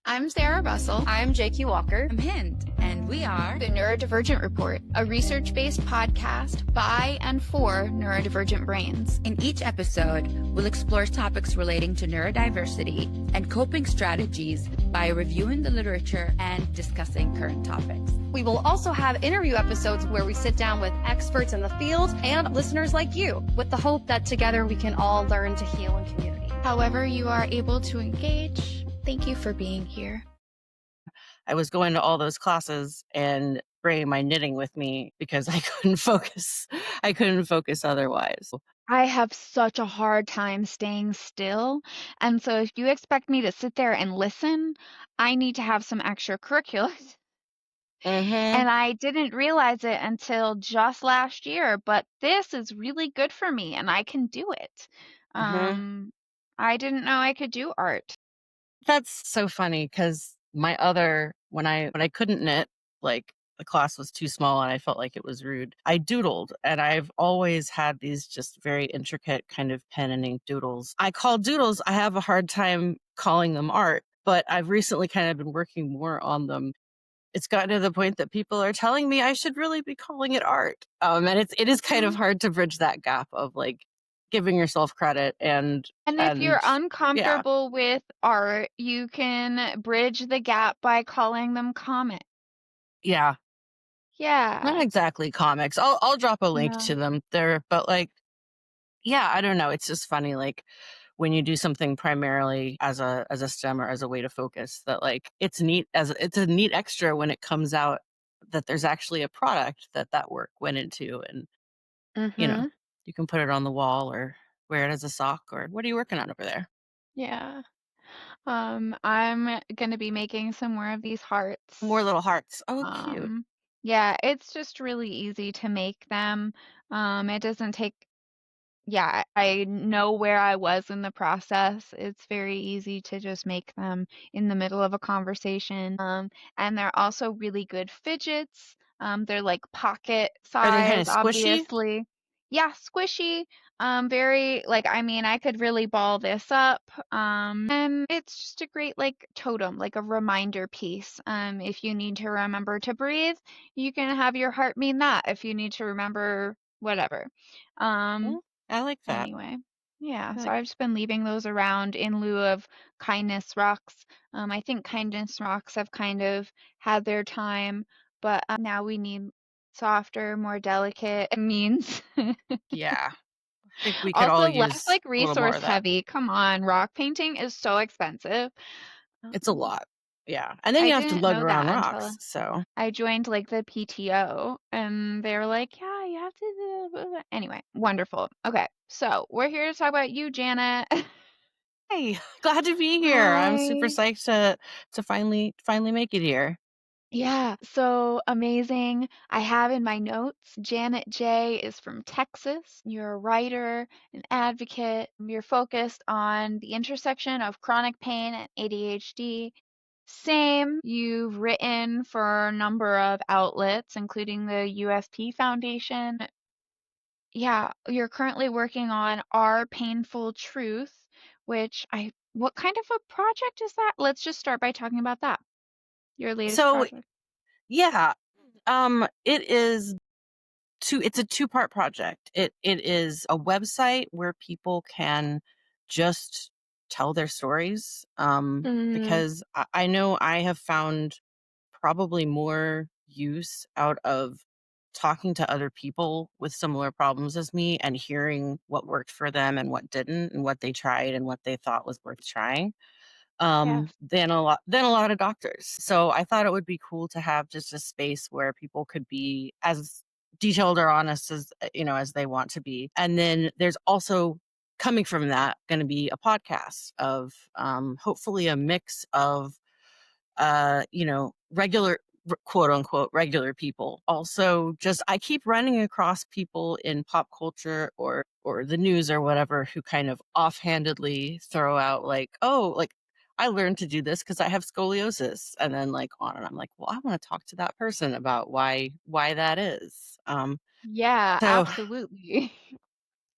I'm Sarah Russell. I'm JQ Walker. I'm Hind, and we are The Neurodivergent Report, a research-based podcast by and for neurodivergent brains. In each episode, we'll explore topics relating to neurodiversity and coping strategies by reviewing the literature and discussing current topics. We will also have interview episodes where we sit down with experts in the field and listeners like you, with the hope that together we can all learn to heal in community. However you are able to engage, thank you for being here. I was going to all those classes and bringing my knitting with me because I couldn't focus. I couldn't focus otherwise. I have such a hard time staying still. And so if you expect me to sit there and listen, I need to have some extracurriculars. And I didn't realize it until just last year, but this is really good for me and I can do it. I didn't know I could do art. That's so funny because my other, when I couldn't knit, like the class was too small and I felt like it was rude, I doodled, and I've always had these just very intricate kind of pen and ink doodles. I call doodles, I have a hard time calling them art, but I've recently kind of been working more on them. It's gotten to the point that people are telling me I should really be calling it art. And it is kind of hard to bridge that gap of like giving yourself credit And if you're uncomfortable with art, you can bridge the gap by calling them comics. Yeah. Yeah. Not exactly comics. I'll drop a link to them there, but like, yeah, I don't know. It's just funny, like when you do something primarily as a STEM or as a way to focus, that like it's a neat extra when it comes out that there's actually a product that work went into, and you know, you can put it on the wall or wear it as a sock. Or what are you working on over there? Yeah. I'm gonna be making some more of these hearts. More little hearts. Oh, cute. Yeah, it's just really easy to make them. It doesn't take, I know where I was in the process. It's very easy to just make them in the middle of a conversation. And they're also really good fidgets. They're like pocket Are they kind size, of squishy? obviously. Yeah, squishy. Very like, I mean, I could really ball this up. And it's just a great like totem, like a reminder piece. If you need to remember to breathe, you can have your heart mean that. If you need to remember whatever. I like that. Anyway, yeah, so Like, I've just been leaving those around in lieu of kindness rocks. I think kindness rocks have kind of had their time, but now we need softer, more delicate means. yeah. I think we could all Also, use less like a little more resource of that. heavy. Come on, rock painting is so expensive. It's a lot. Yeah. And then I you have to didn't lug know around that rocks. until So I joined like the PTO and they were like, yeah, you have to do. Anyway, wonderful. Okay, so we're here to talk about you, Janet. hey, glad to be here. I'm super Hi. psyched to finally make it here. Yeah, so amazing. I have in my notes, Janet J is from Texas. You're a writer, an advocate. You're focused on the intersection of chronic pain and ADHD. Same, you've written for a number of outlets, including the UFP Foundation. Yeah, you're currently working on Our Painful Truth, what kind of a project is that? Let's just start by talking about that. Your latest project. Yeah, it's a two-part project. It is a website where people can just tell their stories. Because I know I have found probably more use out of talking to other people with similar problems as me and hearing what worked for them and what didn't, and what they tried and what they thought was worth trying, than a lot of doctors. So I thought it would be cool to have just a space where people could be as detailed or honest as as they want to be. And then there's also, coming from that, going to be a podcast of hopefully a mix of regular, quote unquote, regular people. Also, just I keep running across people in pop culture or the news or whatever who kind of offhandedly throw out like, oh, like I learned to do this because I have scoliosis, and then like on, and I'm like, well, I want to talk to that person about why that is. Yeah, absolutely.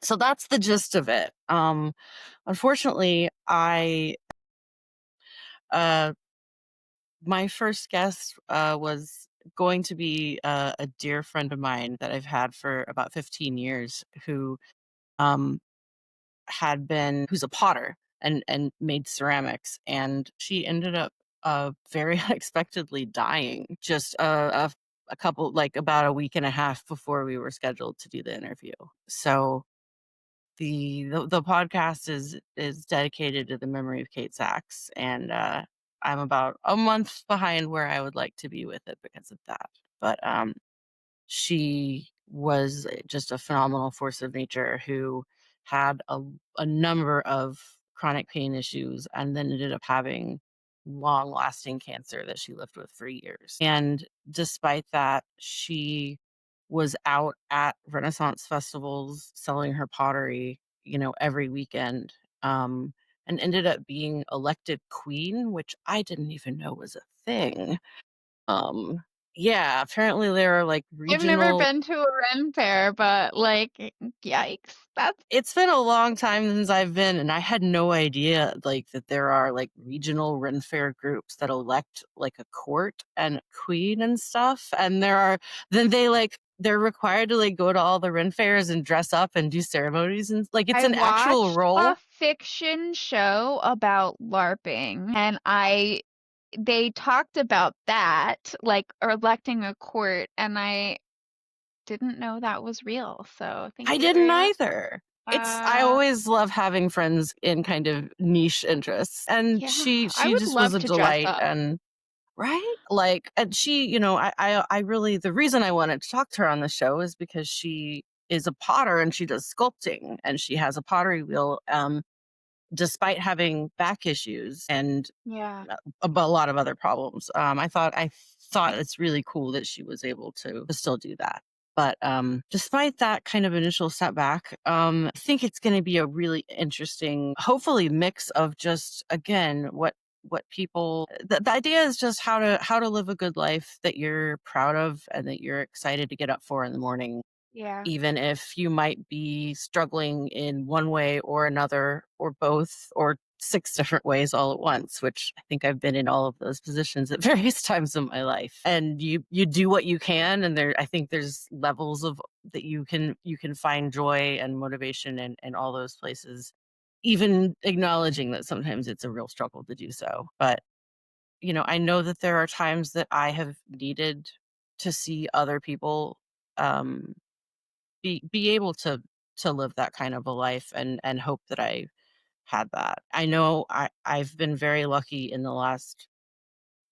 So that's the gist of it. Unfortunately, I My first guest was going to be a dear friend of mine that I've had for about 15 years who um, who's a potter and made ceramics. And she ended up very unexpectedly dying just a couple, like about a week and a half before we were scheduled to do the interview. So the podcast is dedicated to the memory of Kate Sachs, and I'm about a month behind where I would like to be with it because of that. But she was just a phenomenal force of nature who had a number of chronic pain issues and then ended up having long lasting cancer that she lived with for years. And despite that, she was out at Renaissance festivals selling her pottery, every weekend. Um, and ended up being elected queen, which I didn't even know was a thing. Um, yeah, apparently there are like I've never regional. been to a Ren fair, but like, yikes. That's It's been a long time since I've been, and I had no idea like that there are like regional Ren Fair groups that elect like a court and a queen and stuff. And then they're required to like go to all the Ren fairs and dress up and do ceremonies, and like it's I an actual watched a role. fiction show about LARPing, and they talked about that, like electing a court, and I didn't know that was real. So thank I you didn't very much. either. I always love having friends in kind of niche interests. And Yeah, I she would just was love a to dress delight. up. And right? Like, and she, I really, the reason I wanted to talk to her on the show is because she is a potter and she does sculpting and she has a pottery wheel, despite having back issues and Yeah. a lot of other problems. I thought it's really cool that she was able to still do that. But despite that kind of initial setback, I think it's going to be a really interesting, hopefully, mix of just again what people. The idea is just how to live a good life that you're proud of and that you're excited to get up for in the morning, Yeah. even if you might be struggling in one way or another, or both, or six different ways all at once, which I think I've been in all of those positions at various times in my life. And you do what you can, and I think there's levels of that you can find joy and motivation in all those places, even acknowledging that sometimes it's a real struggle to do so. But I know that there are times that I have needed to see other people um be able to live that kind of a life, and hope that I had that. I know I've been very lucky in the last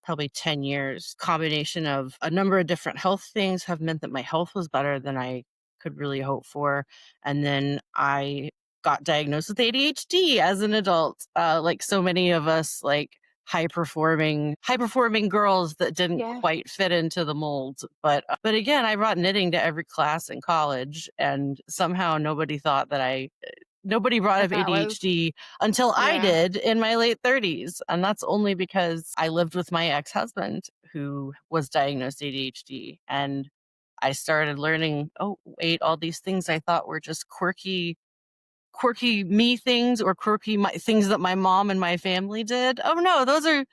probably 10 years. Combination of a number of different health things have meant that my health was better than I could really hope for. And then I got diagnosed with ADHD as an adult, like so many of us, like high performing girls that didn't Yeah. quite fit into the mold. But again, I brought knitting to every class in college, and somehow nobody brought up That was, ADHD until I yeah. did in my late 30s. And that's only because I lived with my ex husband who was diagnosed ADHD. And I started learning, oh, wait, all these things I thought were just quirky me things, or things that my mom and my family did. Oh no, those are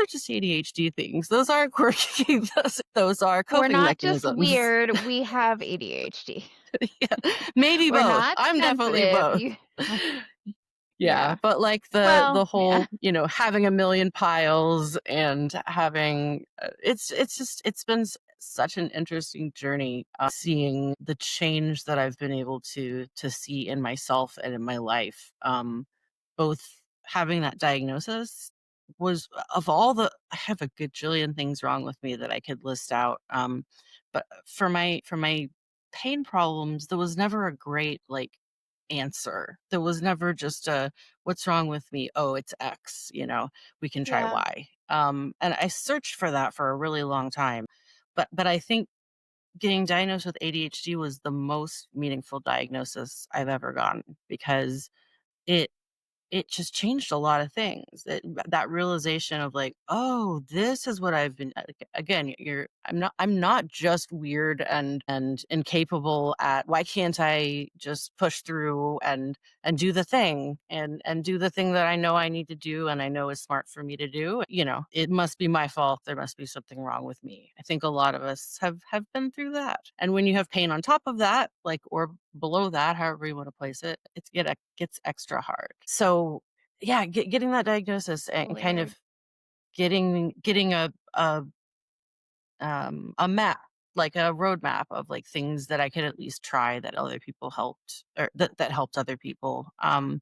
just ADHD things. Those aren't quirky. Those are We're coping not just mechanisms. weird, we have ADHD. Yeah, maybe We're both. not I'm definitely sensitive. both. You, Yeah, yeah. but like the Well, yeah. whole, having a million piles and having it's been such an interesting journey, seeing the change that I've been able to see in myself and in my life. Both having that diagnosis was of all the I have a gajillion things wrong with me that I could list out. But for my pain problems, there was never a great like answer. There was never just a what's wrong with me? Oh, it's X, we can try Yeah. Y. And I searched for that for a really long time. But I think getting diagnosed with ADHD was the most meaningful diagnosis I've ever gotten, because it it just changed a lot of things. That realization of like, oh, this is what I've been again, I'm not just weird and incapable at why can't I just push through and do the thing and do the thing that I know I need to do and I know is smart for me to do. It must be my fault. There must be something wrong with me. I think a lot of us have been through that. And when you have pain on top of that, like, or below that, however you want to place it, it gets extra hard. So yeah, getting that diagnosis and kind Weird. of getting a map, like a roadmap of like things that I could at least try that other people helped or that helped other people. And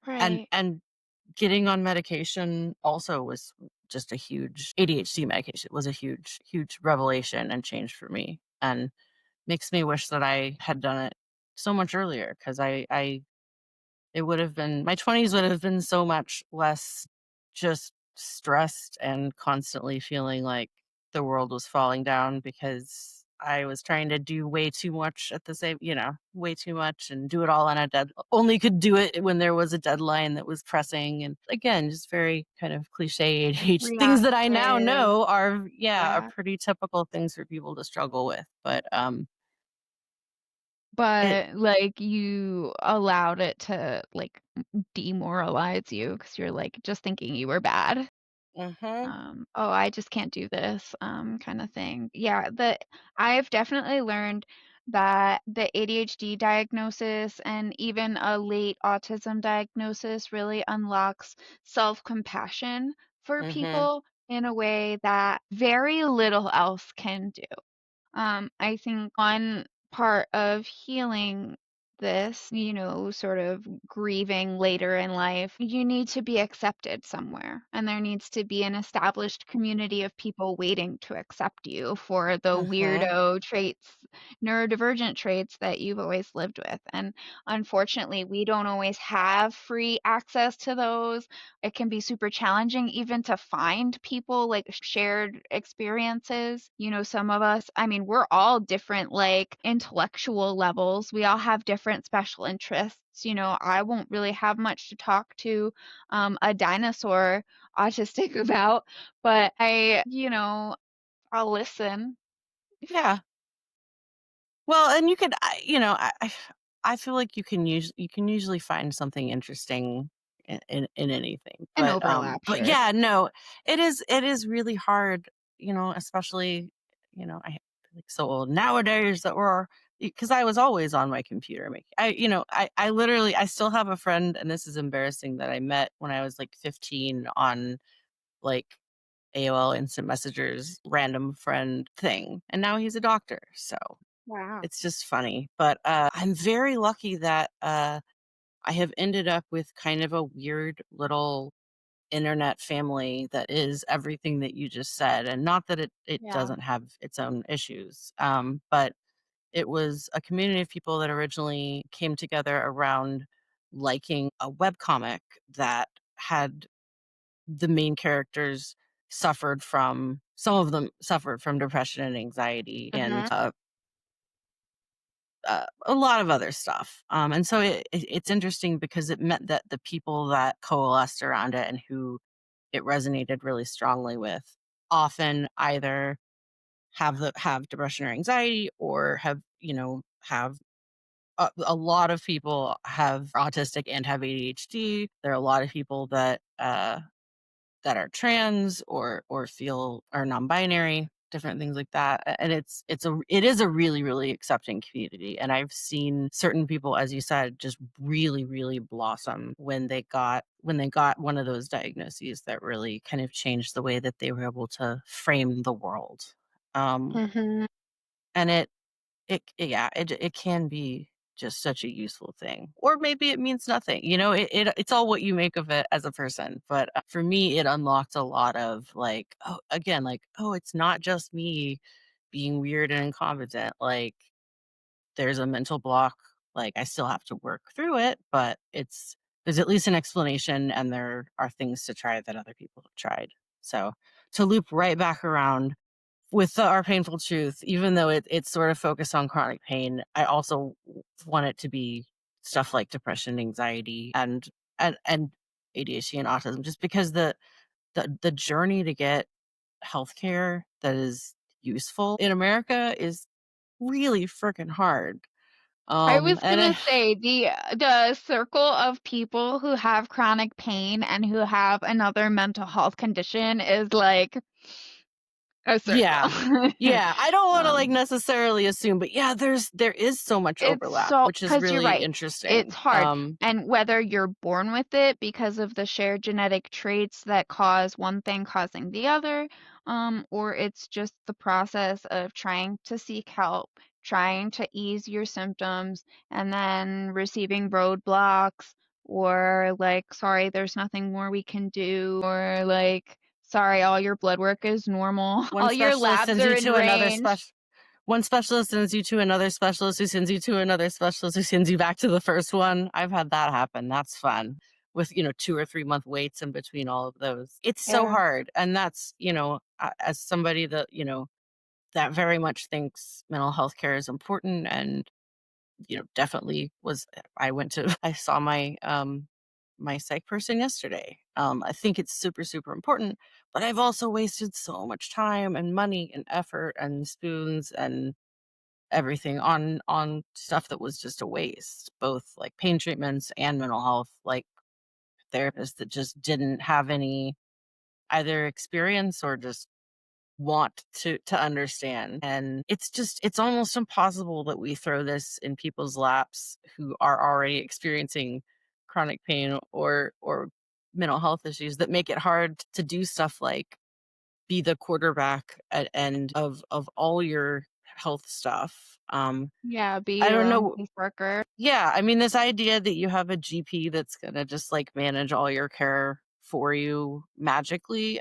Right. getting on medication also was just a huge ADHD medication was a huge revelation and change for me, and makes me wish that I had done it so much earlier, because I it would have been my 20s would have been so much less just stressed and constantly feeling like the world was falling down because I was trying to do way too much at the same, way too much and do it all on a only could do it when there was a deadline that was pressing. And again, just very kind of cliche ADHD things that I now Reactive. know are, yeah, are Yeah. pretty typical things for people to struggle with. But it, But, like, you allowed it to, like, demoralize you because 'cause you're, like, just thinking you were bad. mhm, "Oh, I just can't do this," kinda thing. Yeah, I've definitely learned that the ADHD diagnosis and even a late autism diagnosis really unlocks self-compassion for mhm, people in a way that very little else can do. I think one part of healing this, sort of grieving later in life, you need to be accepted somewhere. And there needs to be an established community of people waiting to accept you for the mhm, weirdo traits, neurodivergent traits that you've always lived with. And unfortunately, we don't always have free access to those. It can be super challenging even to find people like shared experiences. Some of us, I mean, we're all different, like intellectual levels. We all have different special interests. I won't really have much to talk to a dinosaur autistic about, but I'll listen. yeah. Well, and you could, I feel like you can usually find something interesting in anything, An overlap, but sure. yeah, no, it is really hard, especially, I feel like so old nowadays that we're because I was always on my computer making, I literally I still have a friend, and this is embarrassing, that I met when I was like 15 on like AOL Instant Messengers random friend thing, and now he's a doctor, so. Wow. It's just funny, but, I'm very lucky that, I have ended up with kind of a weird little internet family that is everything that you just said, and not that it Yeah. doesn't have its own issues, but it was a community of people that originally came together around liking a webcomic that had the main characters some of them suffered from depression and anxiety and, Mhm. a lot of other stuff. And so it's interesting because it meant that the people that coalesced around it and who it resonated really strongly with often either have depression or anxiety, or have a lot of people have autistic and have ADHD. There are a lot of people that are trans or feel are non-binary, different things like that. And it is a really, really accepting community. And I've seen certain people, as you said, just really, really blossom when they got one of those diagnoses that really kind of changed the way that they were able to frame the world. Um, Mhm. and yeah, it can be just such a useful thing. Or maybe it means nothing. It's all what you make of it as a person. But for me, it unlocked a lot of like, oh, again, like, oh, it's not just me being weird and incompetent. Like, there's a mental block. Like, I still have to work through it, but there's at least an explanation, and there are things to try that other people have tried. So to loop right back around with Our Painful Truth, even though it's sort of focused on chronic pain, I also want it to be stuff like depression, anxiety, and and ADHD and autism, just because the journey to get healthcare that is useful in America is really freaking hard. I was And gonna say the circle of people who have chronic pain and who have another mental health condition is like a circle. yeah. Yeah, I don't want to like Um, necessarily assume, but yeah, there is so much it's overlap, so which is because you're really right. It's interesting. hard. And whether you're born with it because of the shared genetic traits that cause one thing causing the other, or it's just the process of trying to seek help, trying to ease your symptoms, and then receiving roadblocks, or like, sorry, there's nothing more we can do, or like, sorry, all your blood work is normal, One all your specialist labs sends are you in to another range. special one specialist sends you to another specialist who sends you to another specialist who sends you back to the first one. I've had that happen. That's fun. With, 2 or 3 month waits in between all of those. It's so Yeah. hard. And that's, as somebody that, that very much thinks mental health care is important and, definitely I saw my psych person yesterday. I think it's super, super important, but I've also wasted so much time and money and effort and spoons and everything on stuff that was just a waste, both like pain treatments and mental health, like therapists that just didn't have any either experience or just want to understand. And it's almost impossible that we throw this in people's laps who are already experiencing chronic pain or mental health issues that make it hard to do stuff like be the quarterback at end of all your health stuff. Yeah, be I your don't own know. caseworker. Yeah, I mean, this idea that you have a GP that's gonna just like manage all your care for you magically,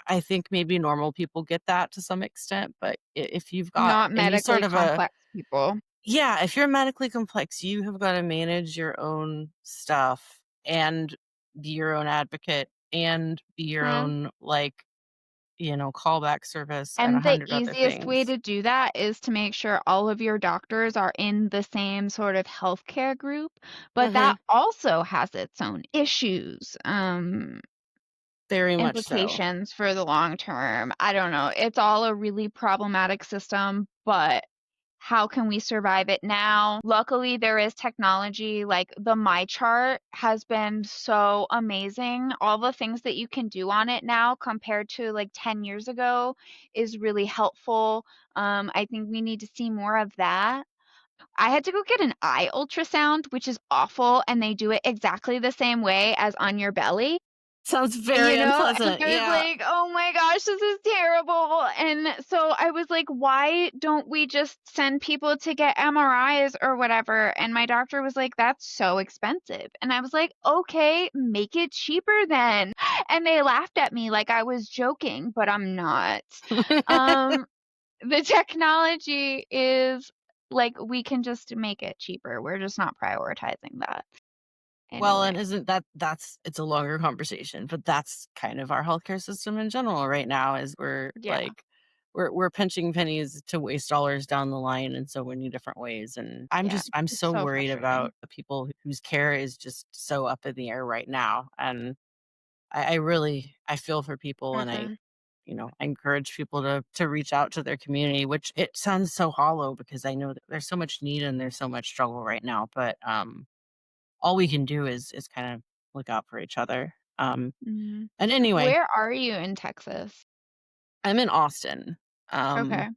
I think maybe normal people get that to some extent, but if you've got Not any sort medically of a complex people. yeah, if you're medically complex, you have got to manage your own stuff and be your own advocate and be your Yeah. own like callback service and a And the hundred other easiest way things. to do that is to make sure all of your doctors are in the same sort of healthcare group, but Hmm. that also has its own issues, Very much so. implications for the long term. I don't know. It's all a really problematic system, but how can we survive it now? Luckily, there is technology like the My Chart has been so amazing. All the things that you can do on it now compared to like 10 years ago is really helpful. I think we need to see more of that. I had to go get an eye ultrasound, which is awful, and they do it exactly the same way as on your belly. Sounds very You know, and unpleasant. I was Yeah. like, "Oh my gosh, this is terrible." And so I was like, "Why don't we just send people to get MRIs or whatever?" And my doctor was like, "That's so expensive." And I was like, "Okay, make it cheaper then." And they laughed at me like I was joking, but I'm not. Um, the technology is like we can just make it cheaper. We're just not prioritizing that. Well, Anyway, and isn't that's it's a longer conversation, but that's kind of our healthcare system in general right now is we're yeah, like we're pinching pennies to waste dollars down the line in so many different ways. And yeah, I'm it's so so worried frustrating. about the people whose care is just so up in the air right now. And I really I feel for people and Mhm. I encourage people to reach out to their community, which it sounds so hollow because I know that there's so much need and there's so much struggle right now. But all we can do is kind of look out for each other. Mhm. And anyway, Where are you in Texas? I'm in Austin, Okay.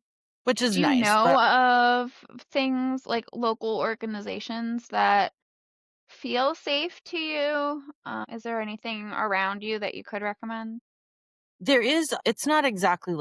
which is Do you nice, know but of things like local organizations that feel safe to you? Is there anything around you that you could recommend? it's not exactly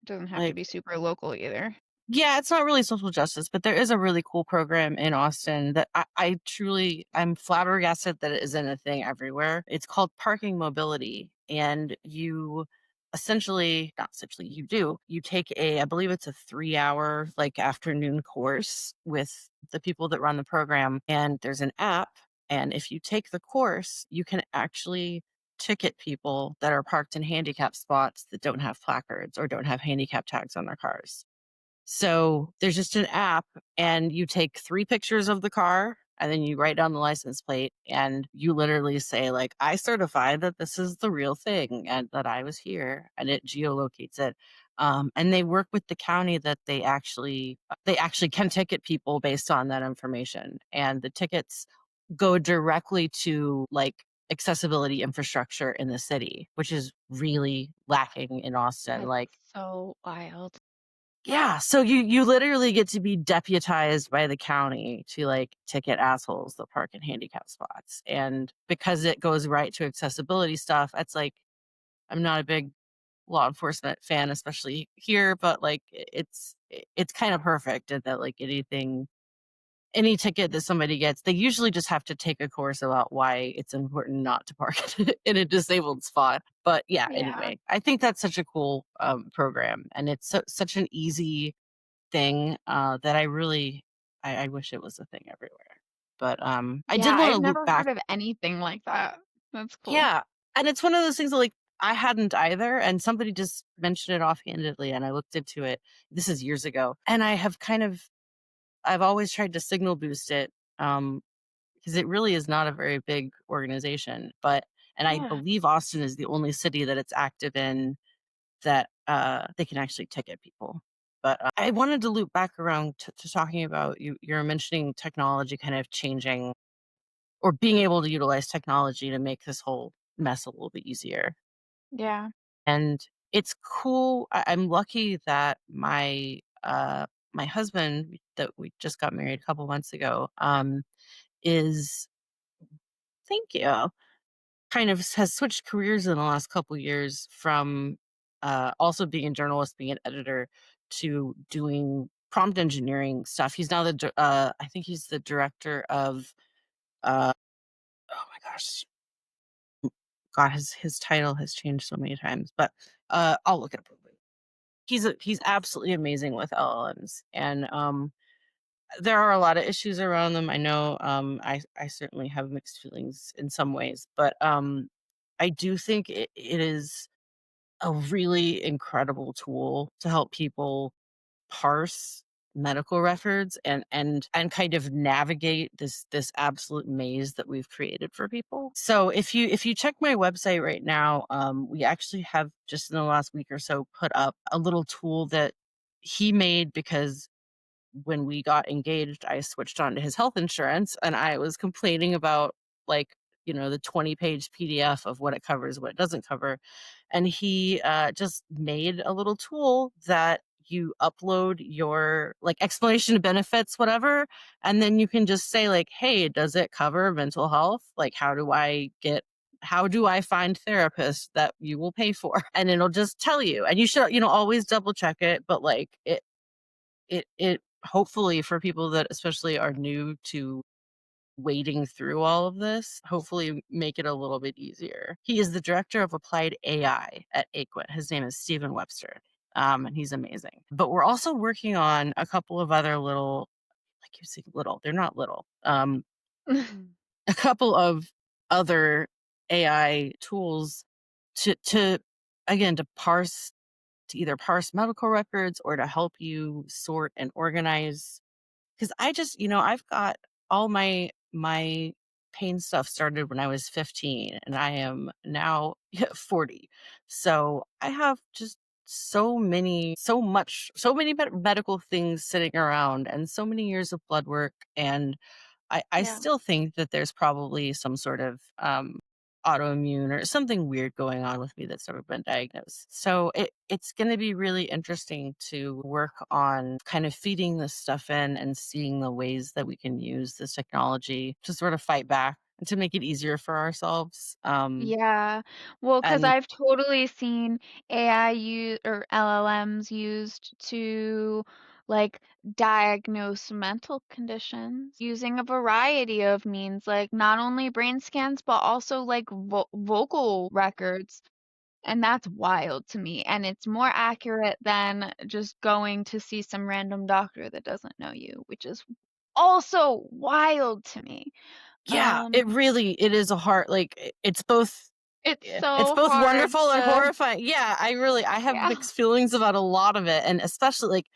Doesn't have to like be super local either. yeah, it's not really social justice, but there is a really cool program in Austin that I truly I'm flabbergasted that it isn't a thing everywhere. It's called parking mobility. And you essentially not essentially you do, you take I believe it's a 3 hour like afternoon course with the people that run the program. And there's an app. And if you take the course, you can actually ticket people that are parked in handicap spots that don't have placards or don't have handicap tags on their cars. So there's just an app and you take 3 pictures of the car And then you write down the license plate and you literally say, like, I certify that this is the real thing and that I was here, and it geolocates it. And they work with the county that they actually can ticket people based on that information. And the tickets go directly to like accessibility infrastructure in the city, which is really lacking in Austin. That's Like, so wild. yeah, so you literally get to be deputized by the county to like ticket assholes that park in handicap spots. And because it goes right to accessibility stuff, it's like I'm not a big law enforcement fan, especially here, but like it's kind of perfect in that like any ticket that somebody gets, they usually just have to take a course about why it's important not to park in a disabled spot. But yeah, Yeah. anyway, I think that's such a cool program, and it's such an easy thing that I wish it was a thing everywhere. But I Yeah, did want I've to loop never back. heard of anything like that. That's cool. Yeah, and it's one of those things that like I hadn't either, and somebody just mentioned it offhandedly, and I looked into it. This is years ago, and I've always tried to signal boost it. Because it really is not a very big organization. And I Yeah. believe Austin is the only city that it's active in that they can actually ticket people. But I wanted to loop back around to talking about you're mentioning technology kind of changing or being able to utilize technology to make this whole mess a little bit easier. Yeah. And it's cool. I'm lucky that my husband that we just got married a couple months ago is thank you kind of has switched careers in the last couple years from also being a journalist, being an editor, to doing prompt engineering stuff. He's now I think he's the director of oh my gosh, God, his title has changed so many times, but I'll look it up. Real quick. He's absolutely amazing with LLMs, and there are a lot of issues around them. I know I certainly have mixed feelings in some ways, but I do think it is a really incredible tool to help people parse medical records and kind of navigate this absolute maze that we've created for people. So if you check my website right now, we actually have just in the last week or so put up a little tool that he made because when we got engaged, I switched on to his health insurance and I was complaining about like, the 20-page PDF of what it covers, what it doesn't cover. And he just made a little tool that you upload your like explanation of benefits, whatever. And then you can just say like, hey, does it cover mental health? Like, how do I find therapists that you will pay for? And it'll just tell you. And you should, always double check it. But like it hopefully for people that especially are new to wading through all of this, hopefully make it a little bit easier. He is the director of applied AI at AQUIT. His name is Stephen Webster. And he's amazing. But we're also working on a couple of other little, like you say, little, they're not little, a couple of other AI tools to again, to either parse medical records or to help you sort and organize. Because I just, I've got all my pain stuff started when I was 15 and I am now 40. So I have just so many medical things sitting around and so many years of blood work. And I Yeah. still think that there's probably some sort of autoimmune or something weird going on with me that's never been diagnosed. So it's going to be really interesting to work on kind of feeding this stuff in and seeing the ways that we can use this technology to sort of fight back and to make it easier for ourselves. Yeah. Well, because 'cause And I've totally seen AI or LLMs used to, like, diagnose mental conditions using a variety of means, like, not only brain scans, but also, like, vocal records, and that's wild to me, and it's more accurate than just going to see some random doctor that doesn't know you, which is also wild to me. yeah, Um, it is a hard like it's both. it's Yeah, it's so both hard wonderful and to horrifying. Yeah, I have yeah. mixed feelings about a lot of it, and especially like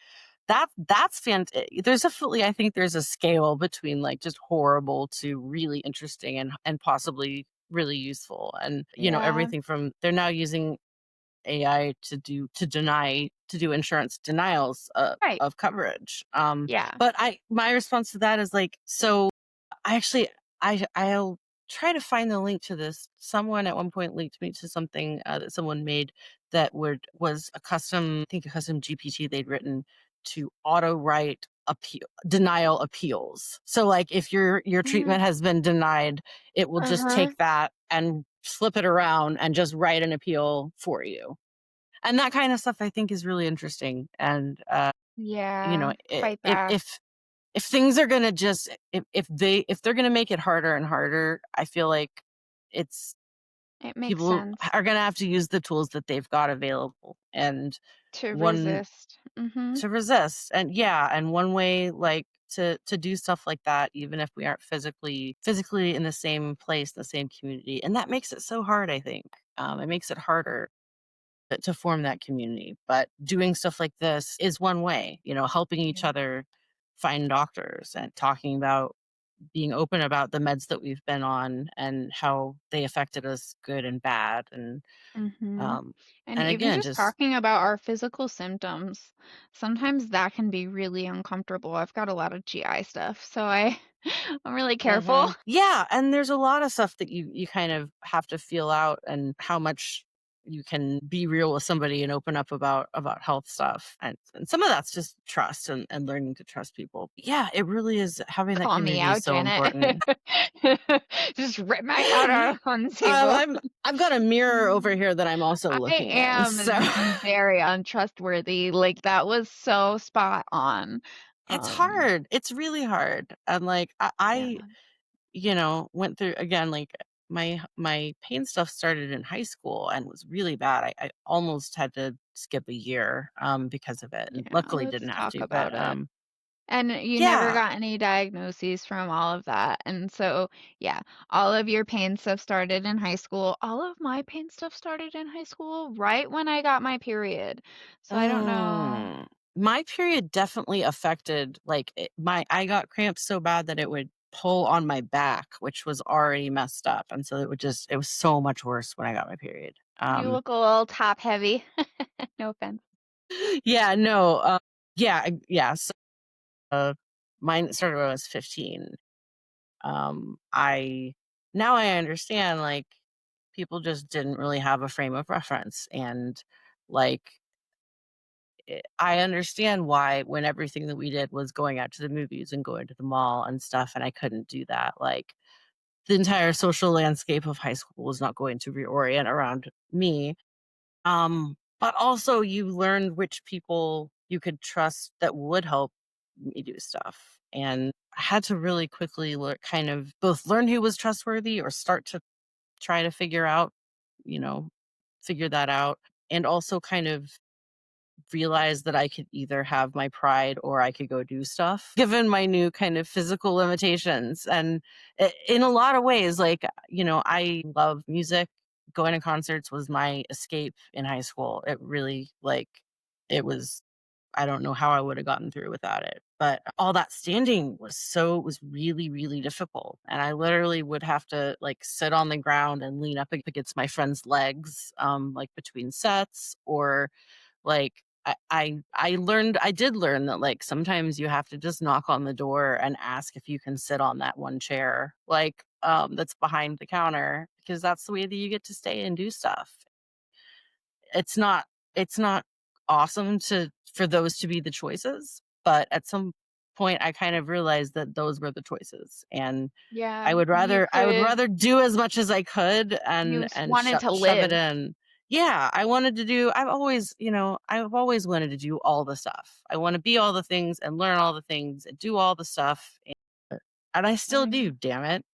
that's fantastic. There's definitely, I think there's a scale between like just horrible to really interesting and possibly really useful. And Yeah. everything from, they're now using AI to do insurance denials Right. of coverage. Yeah. But my response to that is like, so I actually, I'll try to find the link to this. Someone at one point linked me to something that someone made that was a custom, I think a custom GPT they'd written to auto write denial appeals. So like if your treatment has been denied, it will just Uh-huh. take that and flip it around and just write an appeal for you. And that kind of stuff I think is really interesting. And Yeah. Fight if back. if things are gonna just if they're gonna make it harder and harder, I feel like it's It makes people sense are gonna have to use the tools that they've got available. And to one resist. Mm-hmm. to resist. And yeah, and one way like to do stuff like that, even if we aren't physically in the same place, the same community. And that makes it so hard, I think. It makes it harder to form that community. But doing stuff like this is one way, helping each other find doctors and talking about being open about the meds that we've been on and how they affected us good and bad. And Mm-hmm. um And and even again, just just talking about our physical symptoms, sometimes that can be really uncomfortable. I've got a lot of GI stuff, so I'm really careful. yeah, and there's a lot of stuff that you kind of have to feel out, and how much you can be real with somebody and open up about health stuff. And some of that's just trust and learning to trust people. Yeah, it really is, having that Call me community is out, so Janet. important. Just rip my heart out on the table. I've got a mirror over here that I'm also I looking in. So am very untrustworthy. Like that was so spot on. it's Um, hard. It's really hard. And like yeah, went through, again, like my pain stuff started in high school and was really bad. I almost had to skip a year because of it, and yeah. luckily Let's didn't have talk to. But about it. And you never yeah. got any diagnoses from all of that. And so, yeah, all of your pain stuff started in high school. All of my pain stuff started in high school, right when I got my period. So I don't know. Mm. My period definitely affected, like, I got cramps so bad that it would pull on my back, which was already messed up. And so it was so much worse when I got my period. You look a little top heavy. No offense. Yeah, no, yeah. So, mine started when I was 15. I Now I understand, like, people just didn't really have a frame of reference. And like, I understand why, when everything that we did was going out to the movies and going to the mall and stuff, and I couldn't do that. Like, the entire social landscape of high school was not going to reorient around me. But also you learned which people you could trust that would help me do stuff. And I had to really quickly kind of both learn who was trustworthy, or start to try to you know, figure that out. And also kind of realize that I could either have my pride or I could go do stuff, given my new kind of physical limitations. And in a lot of ways, like, I love music. Going to concerts was my escape in high school. It really, like, it was, I don't know how I would have gotten through without it. But all that standing was really, really difficult. And I literally would have to like sit on the ground and lean up against my friend's legs, like between sets. Or like, I did learn that like sometimes you have to just knock on the door and ask if you can sit on that one chair, like, that's behind the counter, because that's the way that you get to stay and do stuff. It's not it's not awesome for those to be the choices, but at some point I kind of realized that those were the choices. And Yeah, I would rather do as much as I could you and wanted to shove it live. in. Yeah, I've always wanted to do all the stuff. I want to be all the things and learn all the things and do all the stuff. And I still I know. do, damn it.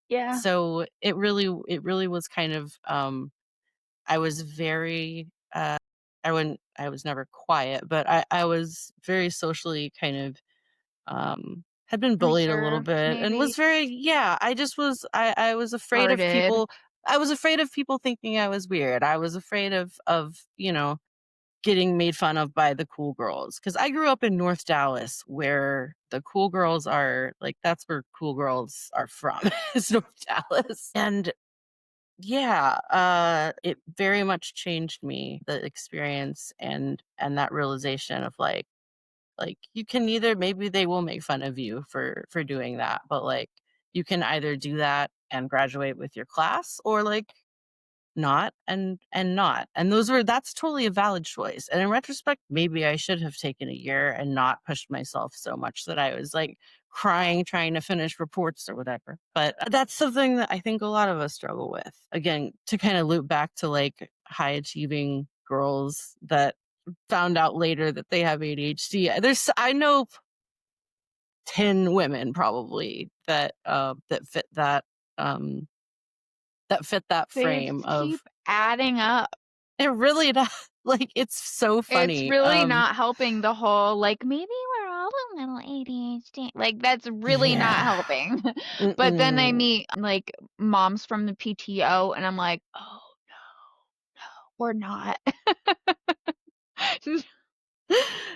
Yeah, So it really was kind of, I was very, I was never quiet, but I was very socially kind of, had been bullied a little reserved bit, and was maybe, very, yeah, I was afraid of guarded. people. I was afraid of people thinking I was weird. I was afraid of, getting made fun of by the cool girls. Cause I grew up in North Dallas where the cool girls are like, that's where cool girls are from, is North Dallas. And yeah, it very much changed me, the experience and that realization of like you can either, maybe they will make fun of you for doing that, but like you can either do that and graduate with your class or like not and not. And that's totally a valid choice. And in retrospect, maybe I should have taken a year and not pushed myself so much that I was like crying trying to finish reports or whatever. But that's something that I think a lot of us struggle with. Again, to kind of loop back to like high achieving girls that found out later that they have ADHD. I know 10 women probably um that fit that They frame keep of adding up. it really does. Like, it's so It's funny. really not helping the whole, like, maybe we're all a little ADHD. Like, that's really not Yeah. helping. But then I Mm-mm. meet, like, moms from the PTO, and I'm like, "Oh, we're not."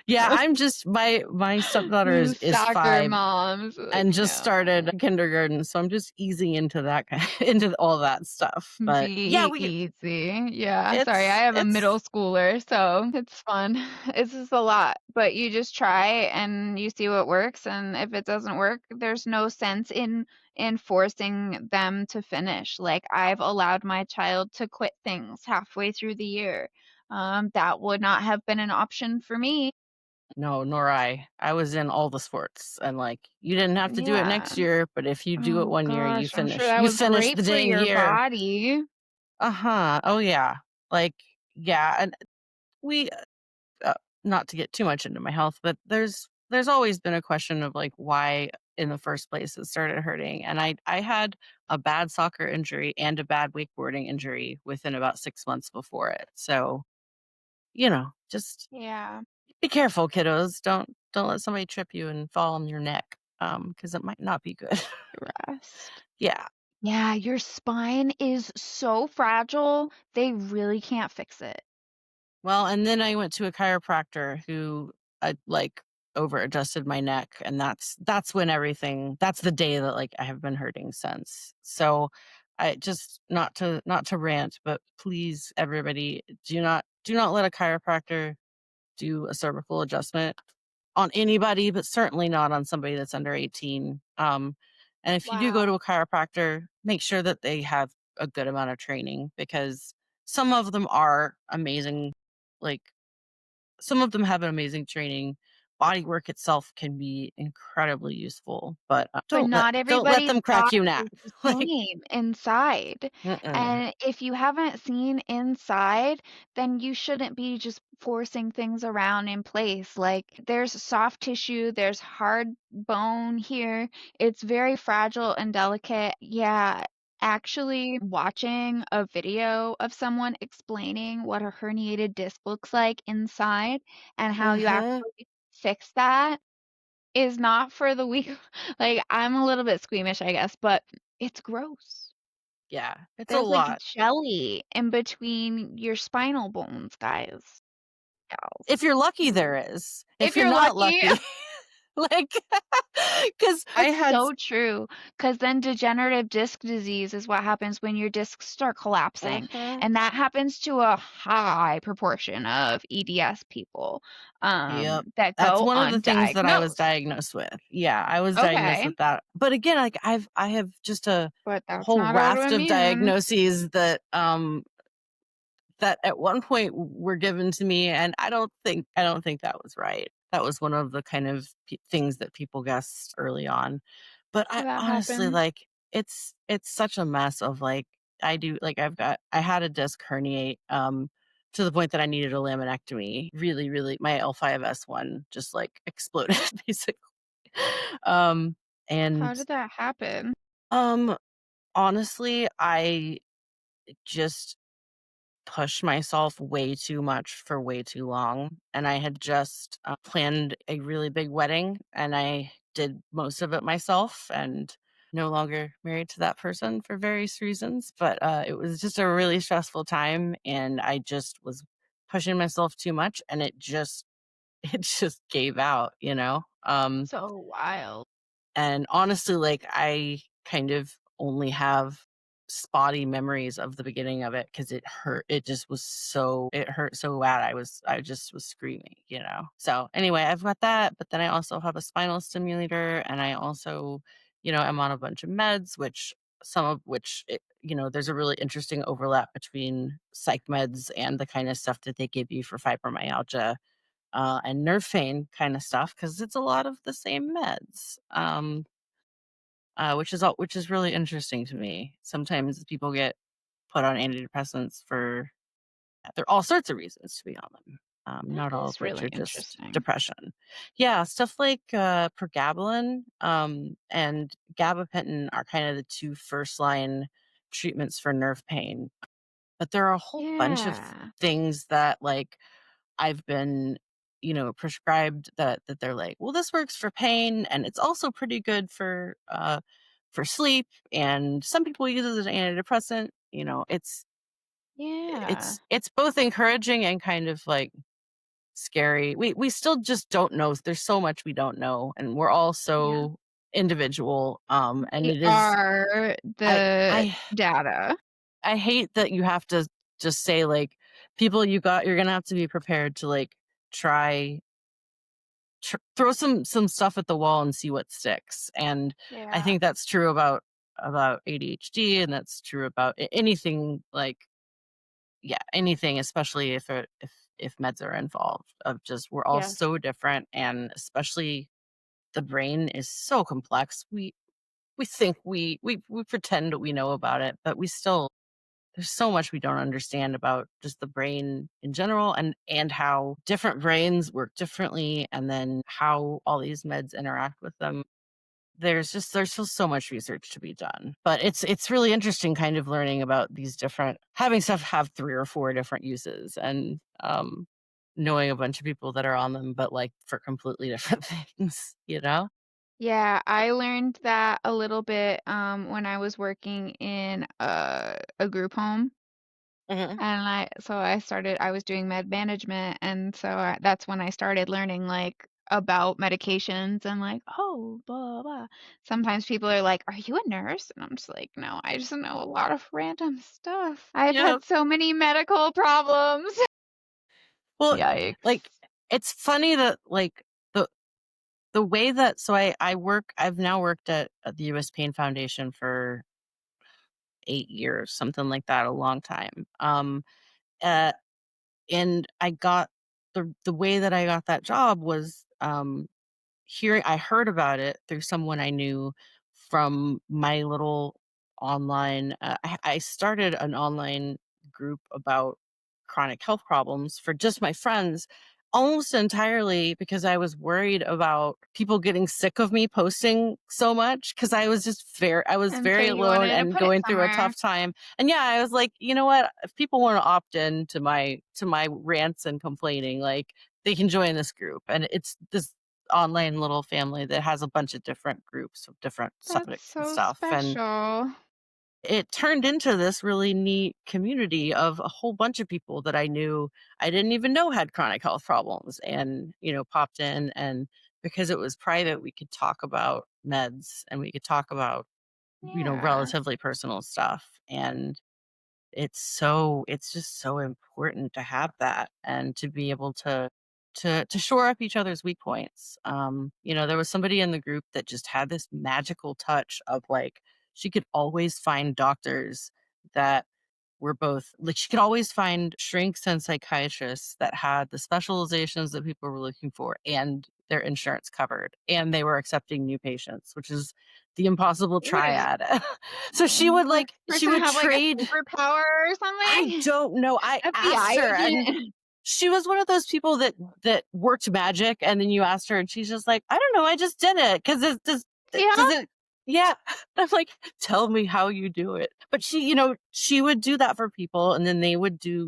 Yeah, I'm just my stepdaughter is Soccer 5 moms, like, and just "No, started kindergarten, so I'm just easing into that into all that stuff. But yeah, be easy." Yeah, sorry, I it's have a it's middle schooler, so it's fun. It's just a lot, but you just try and you see what works, and if it doesn't work, there's no sense in forcing them to finish. Like, I've allowed my child to quit things halfway through the year. That would not have been an option for me. no, nor I. I was in all the sports and like you didn't have to do it Yeah. next year, but if you do it Oh one year, gosh, I'm sure that You was finish great the for dang your year. body. Uh-huh. Oh yeah. Like yeah, and we uh, not to get too much into my health, but there's always been a question of like why in the first place it started hurting. And I had a bad soccer injury and a bad wakeboarding injury within about 6 months before it. So, just Yeah. be careful, kiddos. Don't let somebody trip you and fall on your neck. Because it might not be good. Rest. Yeah. Yeah, your spine is so fragile, they really can't fix it. Well, and then I went to a chiropractor who like over adjusted my neck, and that's when that's the day that like I have been hurting since. So I just not to rant, but please everybody do not let a chiropractor do a cervical adjustment on anybody, but certainly not on somebody that's under 18. And if you do go Wow. to a chiropractor, make sure that they have a good amount of training because some of them are amazing. Like some of them have an amazing training. Body work itself can be incredibly useful, but But not don't let everybody's them crack body you nap. is the Like, same inside. mm-mm. And if you haven't seen inside, then you shouldn't be just forcing things around in place. Like there's soft tissue, there's hard bone here. It's very fragile and delicate. Yeah. Actually, watching a video of someone explaining what a herniated disc looks like inside and how you Mm-hmm. actually fix that is not for the weak. Like, I'm a little bit squeamish, I guess, but it's gross. Yeah, it's a There's, like, lot. jelly in between your spinal bones, guys, gals. If you're lucky, Mm. there is. If If you're you're not lucky. lucky, like, because I That's had, so true. Because then degenerative disc disease is what happens when your discs start collapsing, mhm. and that happens to a high proportion of EDS people, Yep. that That's go one of the things that I was undiagnosed. diagnosed with. Yeah, I was diagnosed Okay, with that. But again, like I have just a but that's whole not raft of autoimmune. diagnoses that at one point were given to me, and I don't think that was right. That was one of the kind of things that people guessed early on. But I That honestly happens. like it's such a mess of like I had a disc herniate to the point that I needed a laminectomy. Really, really my L5S1 just like exploded basically. Um How and did that happen? um honestly, I just pushed myself way too much for way too long. And I had just planned a really big wedding and I did most of it myself and no longer married to that person for various reasons. But it was just a really stressful time. And I just was pushing myself too much, and it just it just gave out, So wild. and honestly, like, I kind of only have spotty memories of the beginning of it because it hurt. It hurt so bad. I just was screaming. So anyway, I've got that, but then I also have a spinal stimulator, and I also, I'm on a bunch of meds, which some of which, there's a really interesting overlap between psych meds and the kind of stuff that they give you for fibromyalgia and nerve pain kind of stuff, because it's a lot of the same meds. Which is really interesting to me. Sometimes people get put on antidepressants for there are all sorts of reasons to be on them. That Not all of is which really are just interesting. depression. Yeah, stuff like pregabalin and gabapentin are kind of the two first line treatments for nerve pain. But there are a whole bunch of Yeah. things that, like, I've been, prescribed that they're like, well, this works for pain, and it's also pretty good for sleep, and some people use it as an antidepressant. Yeah. It's both encouraging and kind of like scary. We still just don't know. There's so much we don't know, and we're all Yeah. so individual. And We it is are I the I data. I hate that you have to just say, like, people, you're gonna have to be prepared to, like, try throw some stuff at the wall and see what sticks. And I Yeah. think that's true about ADHD, and that's true about anything, like, yeah, anything, especially if meds are involved. Of just, we're all Yes. so different, and especially the brain is so complex. We think we pretend that we know about it, but we still there's so much we don't understand about just the brain in general, and how different brains work differently, and then how all these meds interact with them. There's still so much research to be done, but it's really interesting kind of learning about these different having stuff have 3 or 4 different uses, and knowing a bunch of people that are on them, but, like, for completely different things. Yeah, I learned that a little bit when I was working in a group home. Hmm. And I was doing med management, and that's when I started learning, like, about medications and, like, oh, blah, blah. Sometimes people are like, "Are you a nurse?" And I'm just like, "No, I just know a lot of random stuff. I've Yeah. had so many medical problems." Well, like, Yikes. it's funny that, like, the way that so I've now worked at the US Pain Foundation for 8 years, something like that, a long time. Uh, and the way that I got that job was, I heard about it through someone I knew from my little online. I started an online group about chronic health problems for just my friends, almost entirely because I was worried about people getting sick of me posting so much, because I was And so very you alone wanted to and put it going through a somewhere. tough time. And yeah, I was like, you know what? If people want to opt in to my rants and complaining, like, they can join this group. And it's this online little family that has a bunch of different groups of different That's subjects and so stuff. And special. it turned into this really neat community of a whole bunch of people that I knew I didn't even know had chronic health problems, and, popped in. And because it was private, we could talk about meds, and we could talk about, Yeah. relatively personal stuff. And it's just so important to have that, and to be able to shore up each other's weak points. There was somebody in the group that just had this magical touch of, like, she could always find doctors that were both, like, she could always find shrinks and psychiatrists that had the specializations that people were looking for, and their insurance covered, and they were accepting new patients, which is the impossible What is triad. So this she person would have, like, a trade. superpower or I something? don't know. I asked FBI her, and agent? she was one of those people that worked magic, and then you asked her, and she's just like, "I don't know, I just did it, because does Yeah, it." Yeah. I'm like, "Tell me how you do it." But she would do that for people, and then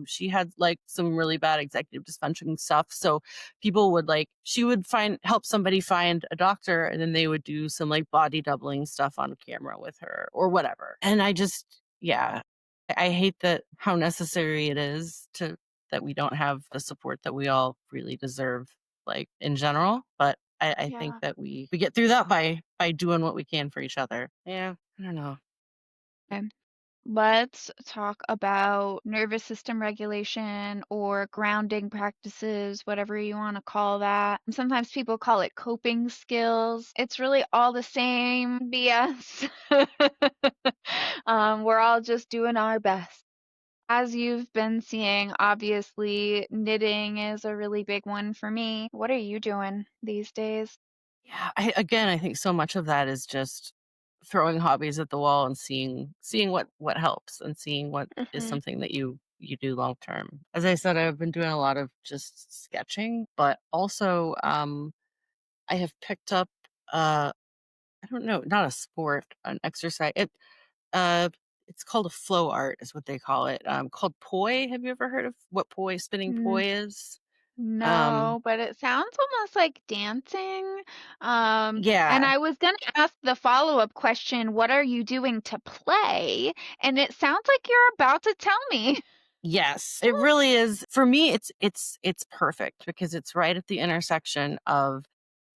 she had, like, some really bad executive dysfunction stuff, so people would, like, she would help somebody find a doctor, and then they would do some, like, body doubling stuff on camera with her or whatever. And I just, yeah, I hate that how necessary it is that we don't have the support that we all really deserve, like in general. But I think Yeah. that we get through that by doing what we can for each other. Yeah, I don't know. Okay. Let's talk about nervous system regulation or grounding practices, whatever you want to call that. Sometimes people call it coping skills. It's really all the same BS. We're all just doing our best. As you've been seeing, obviously, knitting is a really big one for me. What are you doing these days? Yeah, I think so much of that is just throwing hobbies at the wall and seeing what helps and seeing what is Hmm. something that you do long term. As I said, I've been doing a lot of just sketching, but also I have picked up I don't know, not a sport, an exercise. Uh it's called a flow art is what they call it. Called poi. Have you ever heard of what poi spinning poi is? Um No, but it sounds almost like dancing. And yeah, I was gonna ask the follow-up question, what are you doing to play? And it sounds like you're about to tell me. yes, it really is. For me, it's perfect because it's right at the intersection of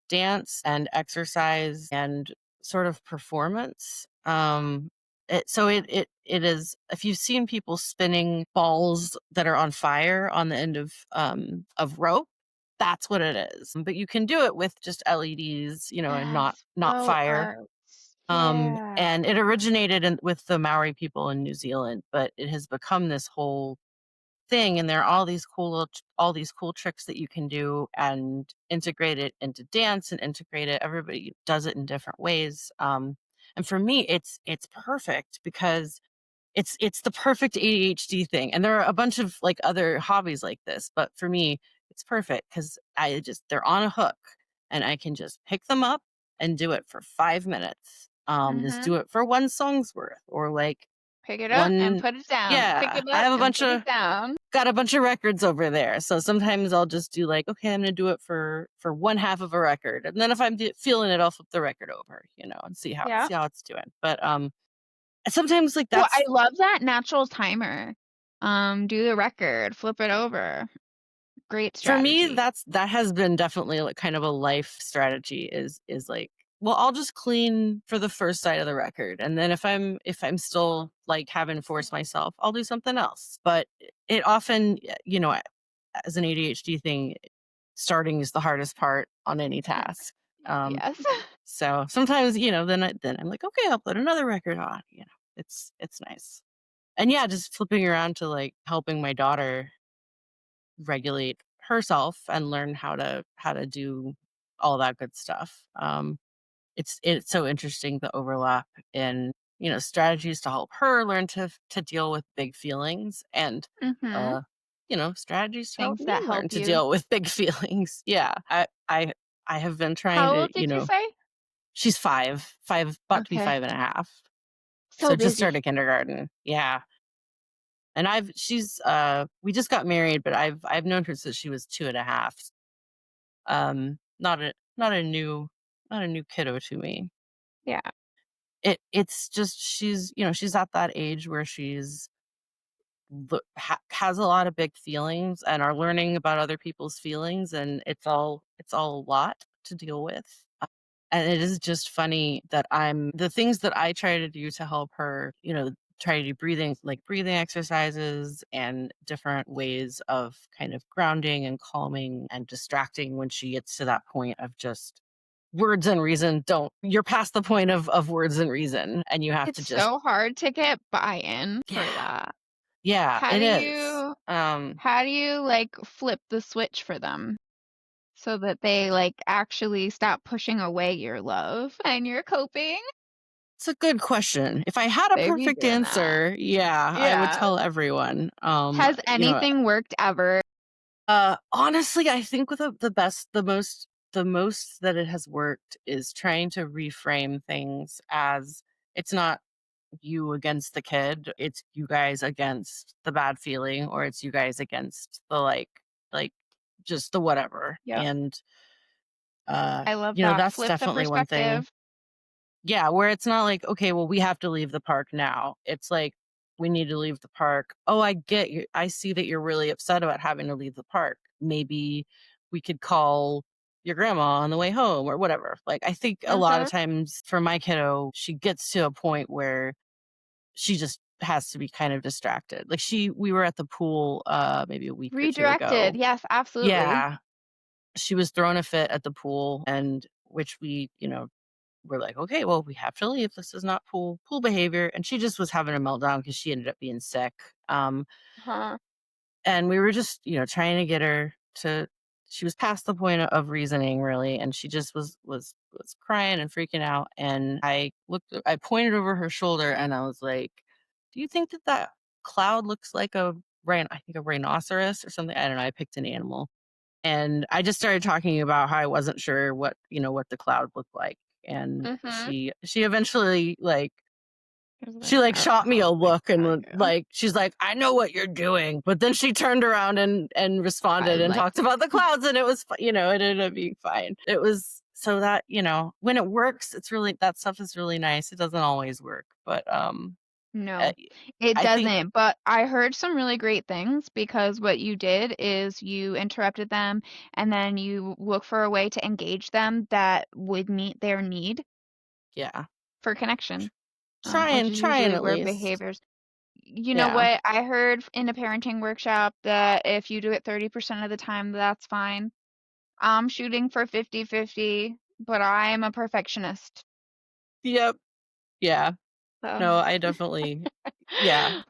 dance and exercise and sort of performance. It is. If you've seen people spinning balls that are on fire on the end of rope, that's what it is. But you can do it with just LEDs, and not Yes, not flow fire. arts. Yeah. And it originated with the Maori people in New Zealand, but it has become this whole thing, and there are all these cool tricks that you can do and integrate it into dance and integrate it. Everybody does it in different ways. And for me, it's perfect because it's the perfect ADHD thing. And there are a bunch of like other hobbies like this, but for me, it's perfect because they're on a hook and I can just pick them up and do it for 5 minutes. Just Mm-hmm. do it for one song's worth or like Pick it up and one. put it down. Pick Yeah, it I up have and put it down. got a bunch of records over there. So sometimes I'll just do like, okay, I'm going to do it for one half of a record. And then if I'm feeling it, I'll flip the record over, and Yeah. see how it's doing. But sometimes like Well, I that's love that natural timer. Do the record, flip it over. Great for me, strategy. that has been definitely like kind of a life strategy is like, well, I'll just clean for the first side of the record. And then if I'm still like having to force myself, I'll do something else. But it often, as an ADHD thing, starting is the hardest part on any task. Um, Yes. so sometimes, then I'm like, okay, I'll put another record on. It's nice. And yeah, just flipping around to like helping my daughter regulate herself and learn how to do all that good stuff. It's so interesting the overlap in strategies to help her learn to deal with big feelings and Mm-hmm. uh strategies to help Things me that learn help to you. deal with big feelings. Yeah, I have been trying How to, old did you say? she's five, about to be Okay. 5.5, So so just busy. started kindergarten. Yeah. And she's we just got married, but I've known her since she was 2.5. Not a new kiddo to me. Yeah. It's just she's at that age where has a lot of big feelings and are learning about other people's feelings, and it's all a lot to deal with. And it is just funny that the things that I try to do to help her, try to do breathing exercises and different ways of kind of grounding and calming and distracting when she gets to that point of just words and reason don't you're past the point of words and reason, and you have to It's just. so hard to get buy-in for Yeah, that. yeah, How it do is. you how do you like flip the switch for them so that they like actually stop pushing away your love and your coping? It's a good question. If I had a They be perfect doing that. answer, yeah, I would Yeah. tell everyone. Has anything worked ever? Honestly, I think with the most that it has worked is trying to reframe things as it's not you against the kid, it's you guys against the bad feeling, or it's you guys against the like just the whatever. Yep. And I love that. that's Flip the definitely one thing. perspective. Yeah, where it's not like, okay, well, we have to leave the park now. It's like, we need to leave the park. Oh, I get you. I see that you're really upset about having to leave the park. Maybe we could call your grandma on the way home or whatever. Like, I think a lot of times for my kiddo, she gets to a point where she just has to be kind of distracted. Like we were at the pool maybe a week or two Redirected. ago. Yes, absolutely. Yeah. She was throwing a fit at the pool, and which we, we're like, okay, well, we have to leave. This is not pool behavior. And she just was having a meltdown because she ended up being sick. Huh. And we were just, trying to get her to. She was past the point of reasoning, really, and she just was crying and freaking out. And I pointed over her shoulder, and I was like, "Do you think that cloud looks like I think a rhinoceros or something? I don't know. I picked an animal." And I just started talking about how I wasn't sure what the cloud looked like. And Mhm. she eventually It was like, she shot me a "Oh my look and God, girl." she's like, "I know what you're doing." But then she turned around and I responded and like talked about the clouds, and it was it ended up being fine. It was so that, when it works, it's really that stuff is really nice. It doesn't always work, but uh, No, it I think doesn't, but I heard some really great things because what you did is you interrupted them and then you look for a way to engage them that would meet their need yeah, for connection, which trying is trying usually at where least. behaviors. You know Yeah. what? I heard in a parenting workshop that if you do it 30% of the time, that's fine. I'm shooting for 50-50, but I am a perfectionist. Yep. Yeah. So. No, I definitely. Yeah.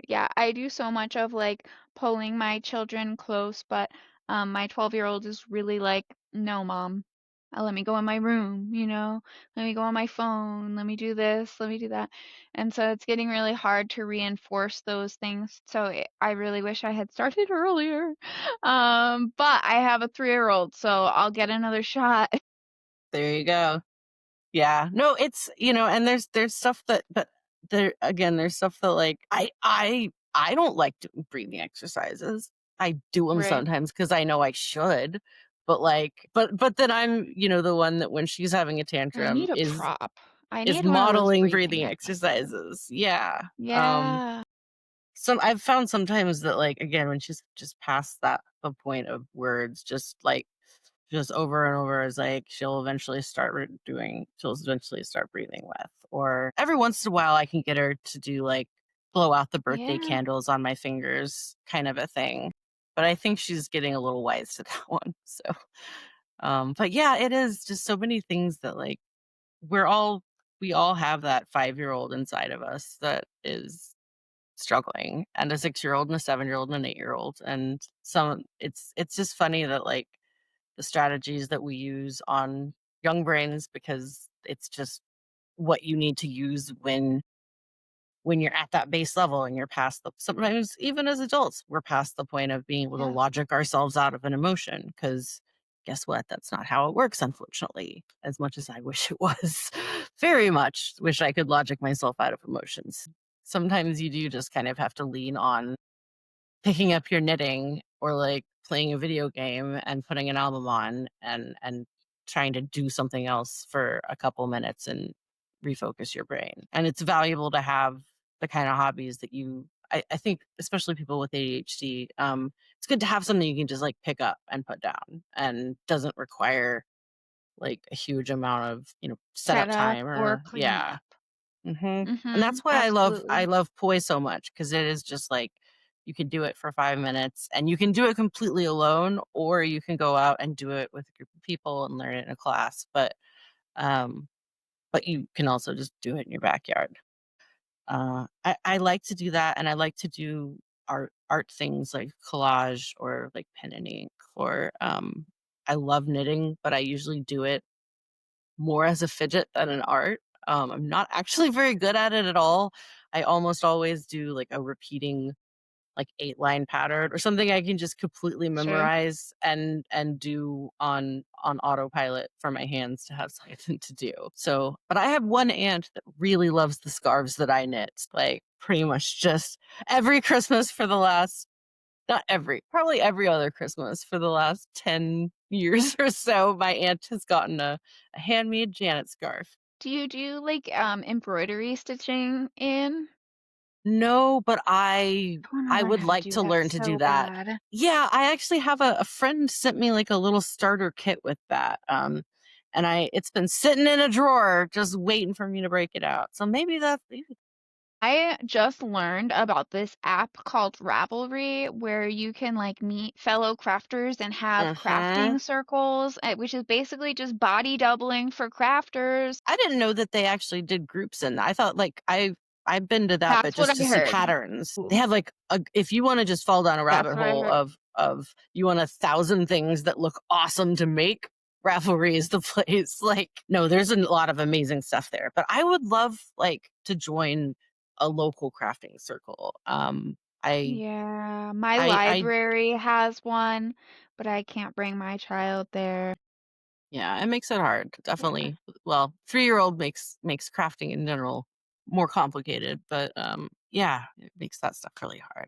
Yeah, I do so much of like pulling my children close, but my 12-year-old is really like, no, mom, let me go in my room, let me go on my phone, let me do this, let me do that. And so it's getting really hard to reinforce those things. So I really wish I had started earlier. But I have a 3-year-old, so I'll get another shot. There you go. Yeah. No, it's, and there's stuff that, but there's stuff that I don't like doing breathing exercises. I do them Right. sometimes because I know I should, but but then I'm, the one that when she's having a I tantrum need a is prop. I is need one of those modeling breathing breathing exercises. exercises. Yeah. Yeah. I've found sometimes that again when she's just past the point of words, just over and over is she'll eventually she'll eventually start breathing with, or every once in a while I can get her to do blow out the birthday Yeah. candles on my fingers kind of a thing. But I think she's getting a little wise to that one. So but yeah, it is just so many things that we're all we all have that 5-year-old inside of us that is struggling, and a 6-year-old and a 7-year-old and an 8-year-old. And it's just funny that the strategies that we use on young brains, because it's just what you need to use when you're at that base level and you're past sometimes even as adults we're past the point of being able to Yeah. logic ourselves out of an emotion, because guess what, that's not how it works, unfortunately, as much as I wish it was. Very much wish I could logic myself out of emotions. Sometimes you do just kind of have to lean on picking up your knitting, or playing a video game and putting an album on and trying to do something else for a couple minutes and refocus your brain. And it's valuable to have the kind of hobbies that I think, especially people with ADHD, it's good to have something you can just pick up and put down and doesn't require a huge amount of setup Setup time, or or yeah. cleanup. And that's why I Absolutely. love poi so much, because it is just you can do it for 5 minutes, and you can do it completely alone, or you can go out and do it with a group of people and learn it in a class. Um, but you can also just do it in your backyard. I like to do that, and I like to do art things like collage or pen and ink, or I love knitting, but I usually do it more as a fidget than an art. I'm not actually very good at it at all. I almost always do a repeating 8-line pattern or something I can just completely Sure. memorize and do on autopilot for my hands to have something to do. So, but I have one aunt that really loves the scarves that I knit. Pretty much just every Christmas for the last not every, probably every other Christmas for the last 10 years or so, my aunt has gotten a handmade Janet scarf. Do you do like embroidery stitching in? No, but I wanna I learn would how to like do to that learn to do so that. bad. Yeah, I actually have a friend sent me like a little starter kit with that. And it's been sitting in a drawer just waiting for me to break it out. So maybe that's I just learned about this app called Ravelry where you can like meet fellow crafters and have uh-huh. crafting circles, which is basically just body doubling for crafters. I didn't know that they actually did groups in that. I thought like I've been to that, but That's what just I to see heard. patterns. They Ooh, have like if you want to just fall down a that's rabbit what I hole heard. of you want 1,000 things that look awesome to make, Ravelry is the place. Like, no, there's a lot of amazing stuff there. But I would love like to join a local crafting circle. I Yeah, my I library has one, but I can't bring my child there. yeah, it makes it hard. Yeah. Definitely. Well, 3-year-old makes crafting in general more complicated, but yeah, it makes that stuff really hard.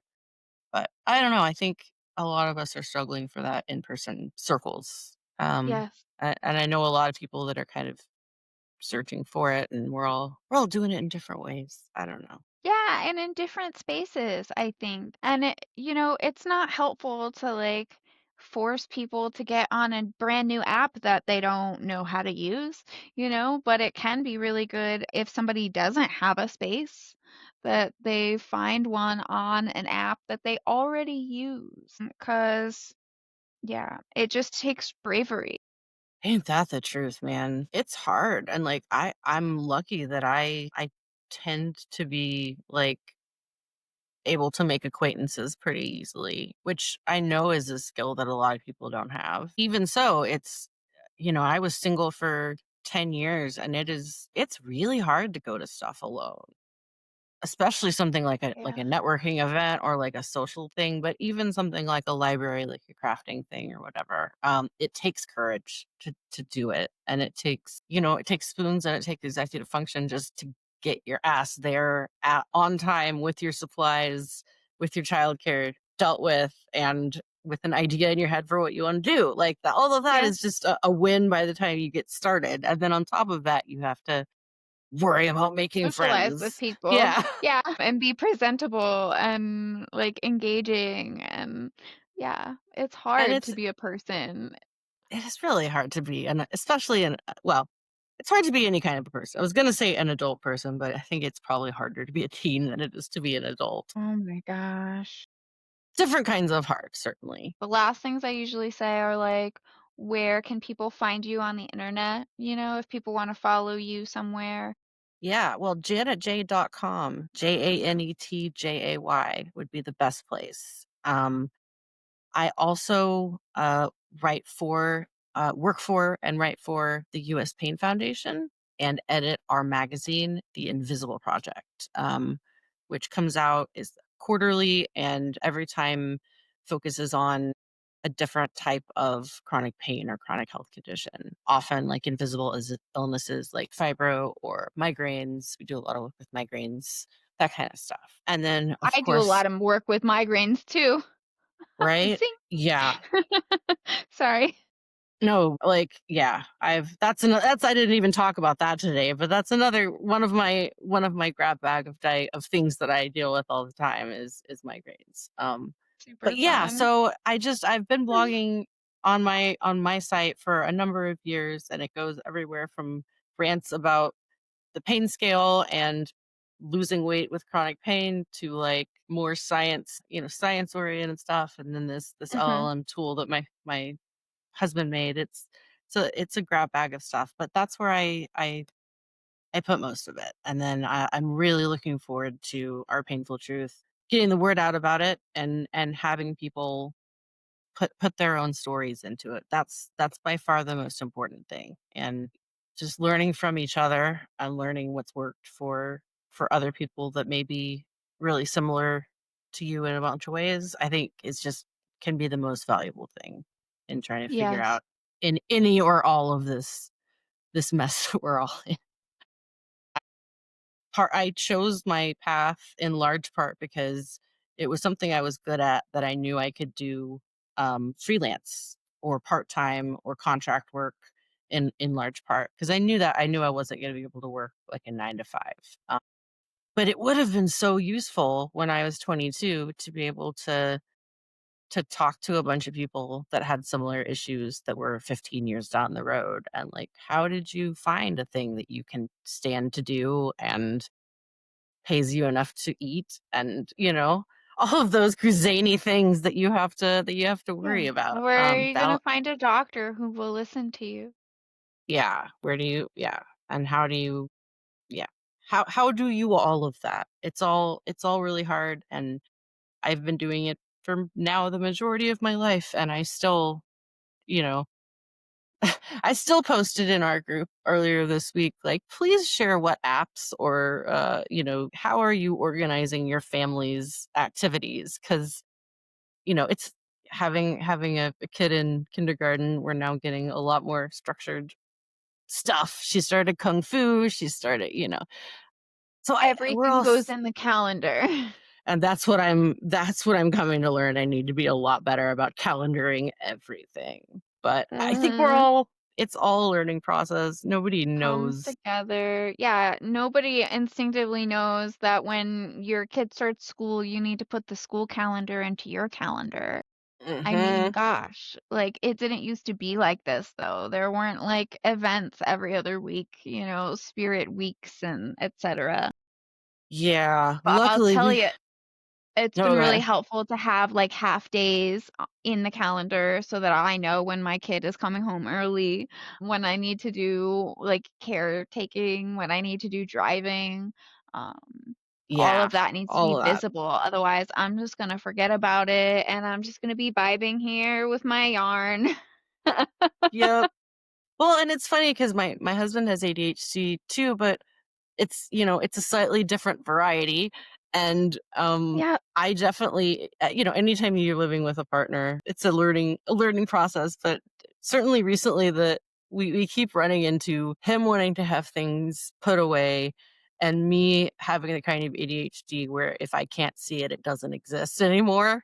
But I don't know, I think a lot of us are struggling for that in-person circles. Yes. And I know a lot of people that are kind of searching for it, and we're all doing it in different ways. I don't know. Yeah, and in different spaces, I think. And it's not helpful to like force people to get on a brand new app that they don't know how to use, but it can be really good if somebody doesn't have a space that they find one on an app that they already use. Because, yeah, it just takes bravery. Ain't that the truth, man? It's hard, and like I'm lucky that I tend to be like able to make acquaintances pretty easily, which I know is a skill that a lot of people don't have. Even so, I was single for 10 years and it's really hard to go to stuff alone, especially something like a Yeah. networking event or like a social thing, but even something like a library, like a crafting thing or whatever. It takes courage to do it. And it takes spoons and it takes executive function just to get your ass there on time with your supplies, with your childcare dealt with, and with an idea in your head for what you want to do. Like all of that is Yes. just a win by the time you get started. And then on top of that, you have to worry about making Socialize with friends. people. Yeah. Yeah, and be presentable and like engaging and yeah, it's And hard to be a person. it is really hard to be, and especially well, it's hard to be any kind of a person. I was gonna say an adult person, but I think it's probably harder to be a teen than it is to be an adult. Oh my gosh. Different kinds of hard, certainly. The last things I usually say are like, where can people find you on the internet? If people want to follow you somewhere. Yeah, well, janetj.com, JANETJAY would be the best place. I also work for and write for the U.S. Pain Foundation and edit our magazine, The Invisible Project, which comes out is quarterly and every time focuses on a different type of chronic pain or chronic health condition. Often, like invisible illnesses like fibro or migraines. We do a lot of work with migraines, that kind of stuff. And then, of I do a course, lot of work with migraines too. right? Zing. Yeah. Sorry. No, like, yeah, that's I didn't even talk about that today, but that's another one of my grab bag of things that I deal with all the time is migraines. But Super yeah, fun. so I've been blogging on my site for a number of years, and it goes everywhere from rants about the pain scale and losing weight with chronic pain to like more science oriented stuff, and then this Hmm. LLM tool that my husband made. It's a grab bag of stuff, but that's where I put most of it. And then I'm really looking forward to Our Painful Truth, getting the word out about it and having people put their own stories into it. That's by far the most important thing. And just learning from each other and learning what's worked for other people that may be really similar to you in a bunch of ways, I think is just can be the most valuable thing in trying to figure Yes. out in any or all of this mess that we're all in. I chose my path in large part because it was something I was good at that I knew I could do freelance or part-time or contract work in large part because I knew I wasn't going to be able to work like a 9 to 5. But it would have been so useful when I was 22 to be able to talk to a bunch of people that had similar issues that were 15 years down the road, and like, how did you find a thing that you can stand to do and pays you enough to eat, and all of those zany things that you have to worry Yeah. about. Where are you gonna That find a doctor who will listen to you? Yeah, where do you and how do you yeah how do you all of that? It's all really hard, and I've been doing it for now the majority of my life, and I still, you know, I still posted in our group earlier this week, like, please share what apps or, how are you organizing your family's activities? Because, it's having a kid in kindergarten, we're now getting a lot more structured stuff. She started kung fu. She started, so we're Everything all, goes in the calendar. and that's what I'm coming to learn. I need to be a lot better about calendaring everything. But I think Mhm. it's all a learning process. Nobody Comes knows. together. Yeah, nobody instinctively knows that when your kid starts school, you need to put the school calendar into your calendar. I mean, Hmm. gosh, like it didn't used to be like this though. There weren't like events every other week, spirit weeks and etc. Yeah. But I'll Luckily, tell we. you, it's been Oh, really God. helpful to have like half days in the calendar so that I know when my kid is coming home early, when I need to do like caretaking, when I need to do driving. All Yeah. of that needs to be All of that. visible. Otherwise, I'm just gonna forget about it and I'm just gonna be vibing here with my yarn. Yep. Well, and it's funny because my husband has ADHD too, but it's a slightly different variety. And Yeah, I definitely, anytime you're living with a partner, it's a learning process. But certainly recently, that we keep running into him wanting to have things put away, and me having the kind of ADHD where if I can't see it, it doesn't exist anymore.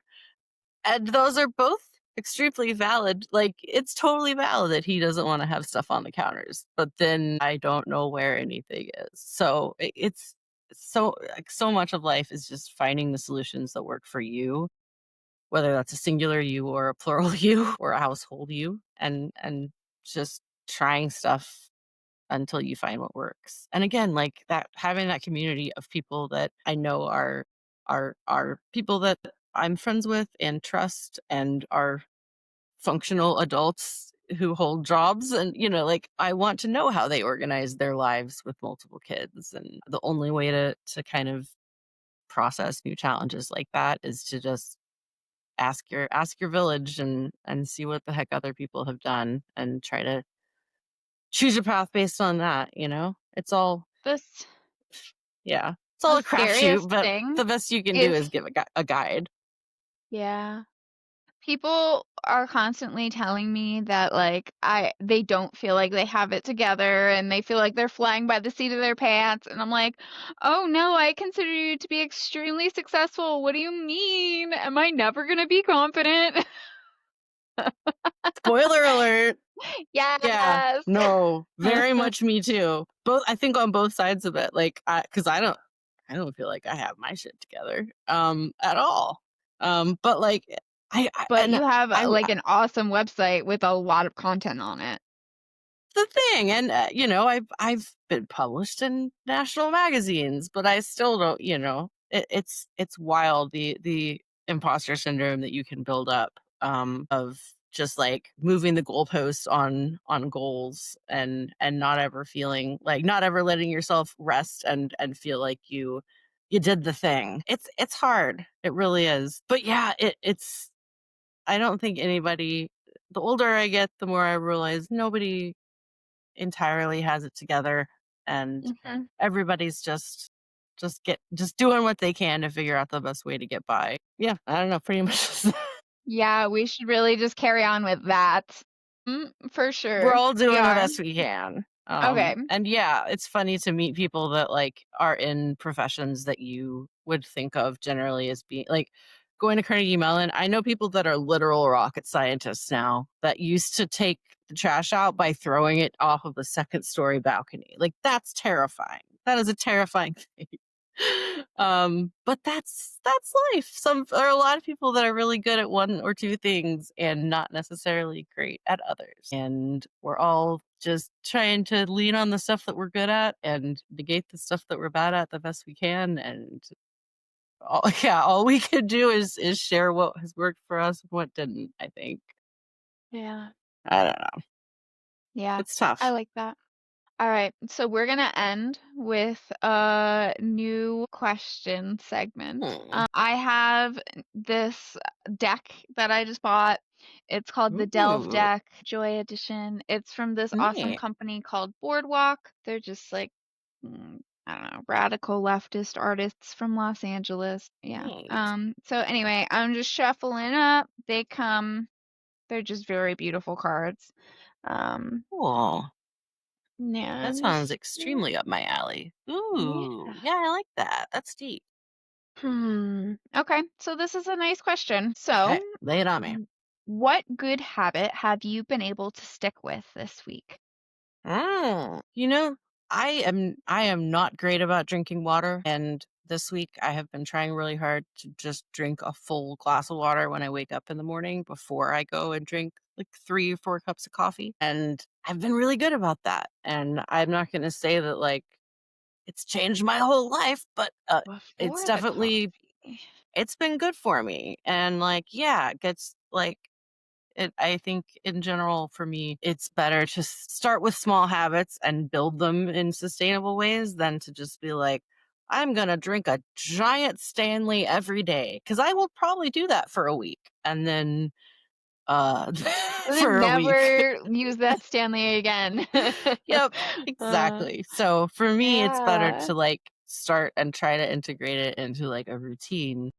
And those are both extremely valid. Like, it's totally valid that he doesn't want to have stuff on the counters, but then I don't know where anything is. So it's so, like, so much of life is just finding the solutions that work for you, whether that's a singular you or a plural you or a household you, and just trying stuff until you find what works. And again, like that, having that community of people that I know are people that I'm friends with and trust and are functional adults who hold jobs, and like, I want to know how they organize their lives with multiple kids, and the only way to kind of process new challenges like that is to just ask your village, and see what the heck other people have done, and try to choose your path based on that. It's all, this yeah, it's all the a crapshoot, scariest but thing the best you can do is is give a guide. yeah. People are constantly telling me that like they don't feel like they have it together and they feel like they're flying by the seat of their pants and I'm like, "Oh no, I consider you to be extremely successful. What do you mean? Am I never going to be confident?" Spoiler alert. Yeah, Yes. no, very much me too. Both, I think, on both sides of it. Like, because I don't feel like I have my shit together, at all. But like, But you have I like an awesome website with a lot of content on it. the thing, and I've been published in national magazines, but I still don't. It's wild, the imposter syndrome that you can build up, of just like moving the goalposts on goals, and not ever feeling like, not ever letting yourself rest and feel like you did the thing. It's hard, it really is. But yeah, it's I don't think anybody, the older I get, the more I realize nobody entirely has it together, and Mhm. everybody's just doing what they can to figure out the best way to get by. Yeah, I don't know, pretty much. Yeah, we should really just carry on with that. For We're sure. all We doing the are. best we can. Okay. And yeah, it's funny to meet people that like are in professions that you would think of generally as being like going to Carnegie Mellon. I know people that are literal rocket scientists now that used to take the trash out by throwing it off of a second story balcony. Like, that's terrifying. That is a terrifying thing. But that's life. There are a lot of people that are really good at one or two things and not necessarily great at others. And we're all just trying to lean on the stuff that we're good at and negate the stuff that we're bad at the best we can. And all we could do is share what has worked for us and what didn't, I think. Yeah. I don't know. Yeah. It's tough. I like that. All right. So we're going to end with a new question segment. I have this deck that I just bought. It's called the Delve Ooh, Deck Joy Edition. It's from this awesome neat. company called Boardwalk. They're just like, I don't know, radical leftist artists from Los Angeles. Yeah. Neat. So anyway, I'm just shuffling up. They're just very beautiful cards. Cool. Yeah, That I'm sounds just yeah. extremely up my alley. Ooh, Yeah. yeah, I like that. That's deep. Okay, so this is a nice question. So, Okay, lay it on me. what good habit have you been able to stick with this week? You know, I am not great about drinking water, and this week I have been trying really hard to just drink a full glass of water when I wake up in the morning before I go and drink like 3 or 4 cups of coffee, and I've been really good about that. And I'm not going to say that like it's changed my whole life, but it's Before the definitely coffee. it's been good for me. And like yeah, it gets like I think in general for me, it's better to start with small habits and build them in sustainable ways than to just be like, I'm going to drink a giant Stanley every day. Cause I will probably do that for a week and then, And for then a week. never use that Stanley again. Yep, uh, exactly. So for me, it's better yeah. to like start and try to integrate it into like a routine.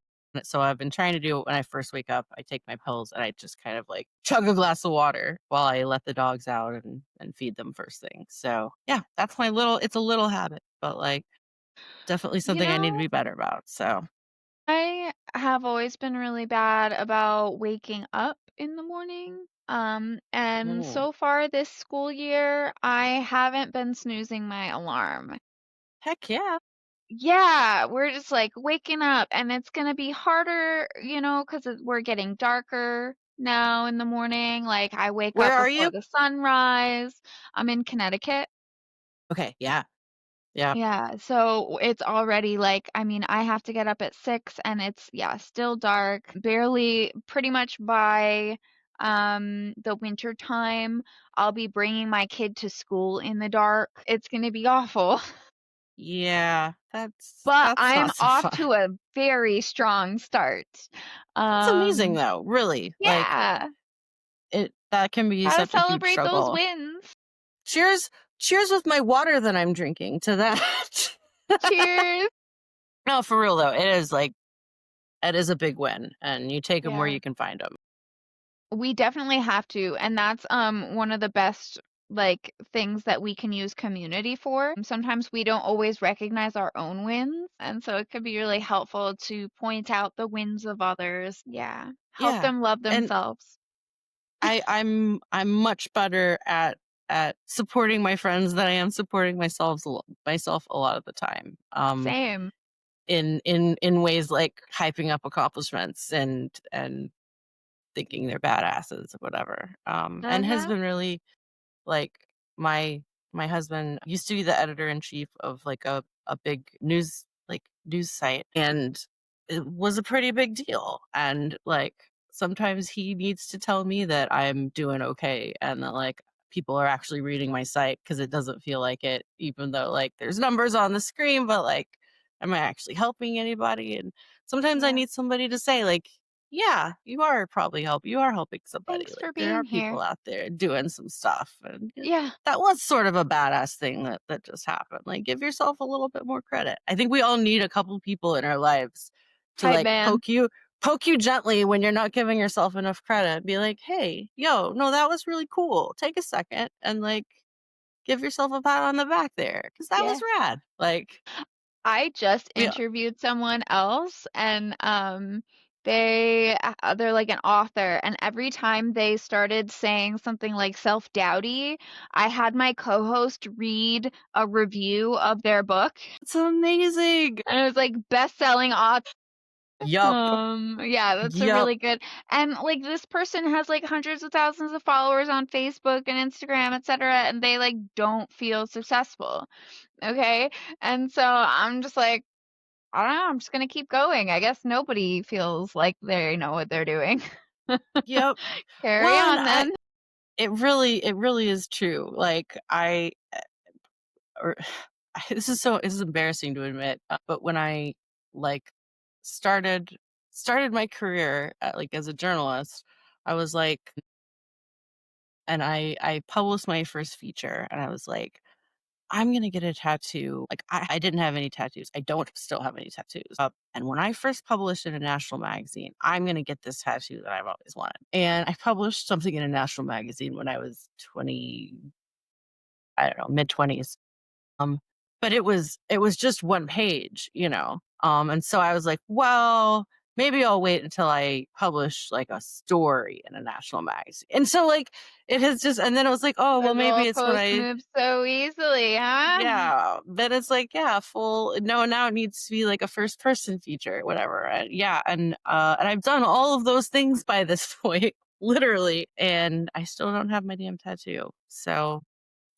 So I've been trying to do it when I first wake up. I take my pills and I just kind of like chug a glass of water while I let the dogs out and feed them first thing. So yeah, that's it's a little habit, but like definitely You something I need to know, be better about. So I have always been really bad about waking up in the morning. And mm, so far this school year, I haven't been snoozing my alarm. heck yeah. Yeah, we're just like waking up, and it's gonna be harder, because we're getting darker now in the morning. Like I wake Where up are before you? the sunrise. I'm in Connecticut. Okay. Yeah. Yeah. Yeah, so it's already like, I mean, I have to get up at 6 and it's, yeah, still dark, barely, pretty much by the winter time, I'll be bringing my kid to school in the dark. It's going to be awful. Yeah. But That's I'm not so off fun. to a very strong start. That's amazing Um, though, really. Like yeah, that can be gotta such a huge celebrate those struggle. wins. Cheers, cheers with my water that I'm drinking to that. Cheers. No, for real though, it is a big win, and you take them where Yeah. you can find them. We definitely have to, and that's one of the best like things that we can use community for. Sometimes we don't always recognize our own wins, and so it could be really helpful to point out the wins of others. Yeah, help Yeah, them love and themselves. I'm much better at supporting my friends than I am supporting myself a lot of the time. Same. In ways like hyping up accomplishments and thinking they're badasses or whatever. And has Uh-huh. been really like my my husband used to be the editor in chief of like a big news site, and it was a pretty big deal. And like sometimes he needs to tell me that I'm doing okay and that like people are actually reading my site because it doesn't feel like it, even though like there's numbers on the screen, but like am I actually helping anybody? And sometimes I Yeah. need somebody to say like, yeah, you are helping somebody. Thanks Like for there are being people here. out there doing some stuff. And Yeah. that was sort of a badass thing that just happened. Like give yourself a little bit more credit. I think we all need a couple people in our lives to Hype like man. poke you gently when you're not giving yourself enough credit. Be like, hey, yo, no, that was really cool. Take a second and like give yourself a pat on the back there. Cause that was Yeah. rad. Like I just we interviewed someone else, and They're like an author, and every time they started saying something like self-doubty, I had my co-host read a review of their book, It's amazing. and it was like best-selling author. Yup. Yeah, that's a Yup. really good. And like this person has like hundreds of thousands of followers on Facebook and Instagram, etc., and they like don't feel successful. Okay? And so I'm just like, I don't know, I'm just gonna keep going. I guess nobody feels like they know what they're doing. Yep. Carry Well, on then. it really is true. Like or this is embarrassing to admit, but when I like started my career like as a journalist, I was like, and I published my first feature, and I was like, I'm gonna get a tattoo. Like I didn't have any tattoos. I don't still have any tattoos. And when I first published in a national magazine, I'm gonna get this tattoo that I've always wanted. And I published something in a national magazine when I was 20, I don't know, mid-20s. Um, but it was just one page, you know. And so I was like, well, maybe I'll wait until I publish like a story in a national magazine. And so like it has just, and then it was like, oh, The well, maybe it's when goalpost I, moves so easily, huh? yeah, then it's like, yeah, full, no, now it needs to be like a first person feature, whatever. Yeah. And I've done all of those things by this point, literally, and I still don't have my damn tattoo. So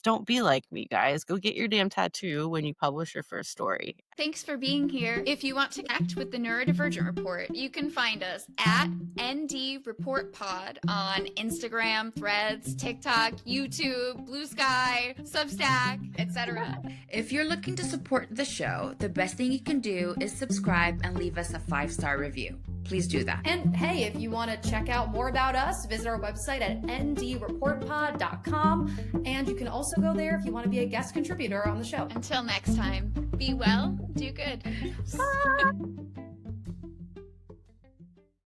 don't be like me, guys. Go get your damn tattoo when you publish your first story. Thanks for being here. If you want to connect with the Neurodivergent Report, you can find us at ND Report Pod on Instagram, Threads, TikTok, YouTube, Blue Sky, Substack, etc. If you're looking to support the show, the best thing you can do is subscribe and leave us a 5-star review. Please do that. And hey, if you want to check out more about us, visit our website at ndreportpod.com. And you can also go there if you want to be a guest contributor on the show. Until next time, be well, do good.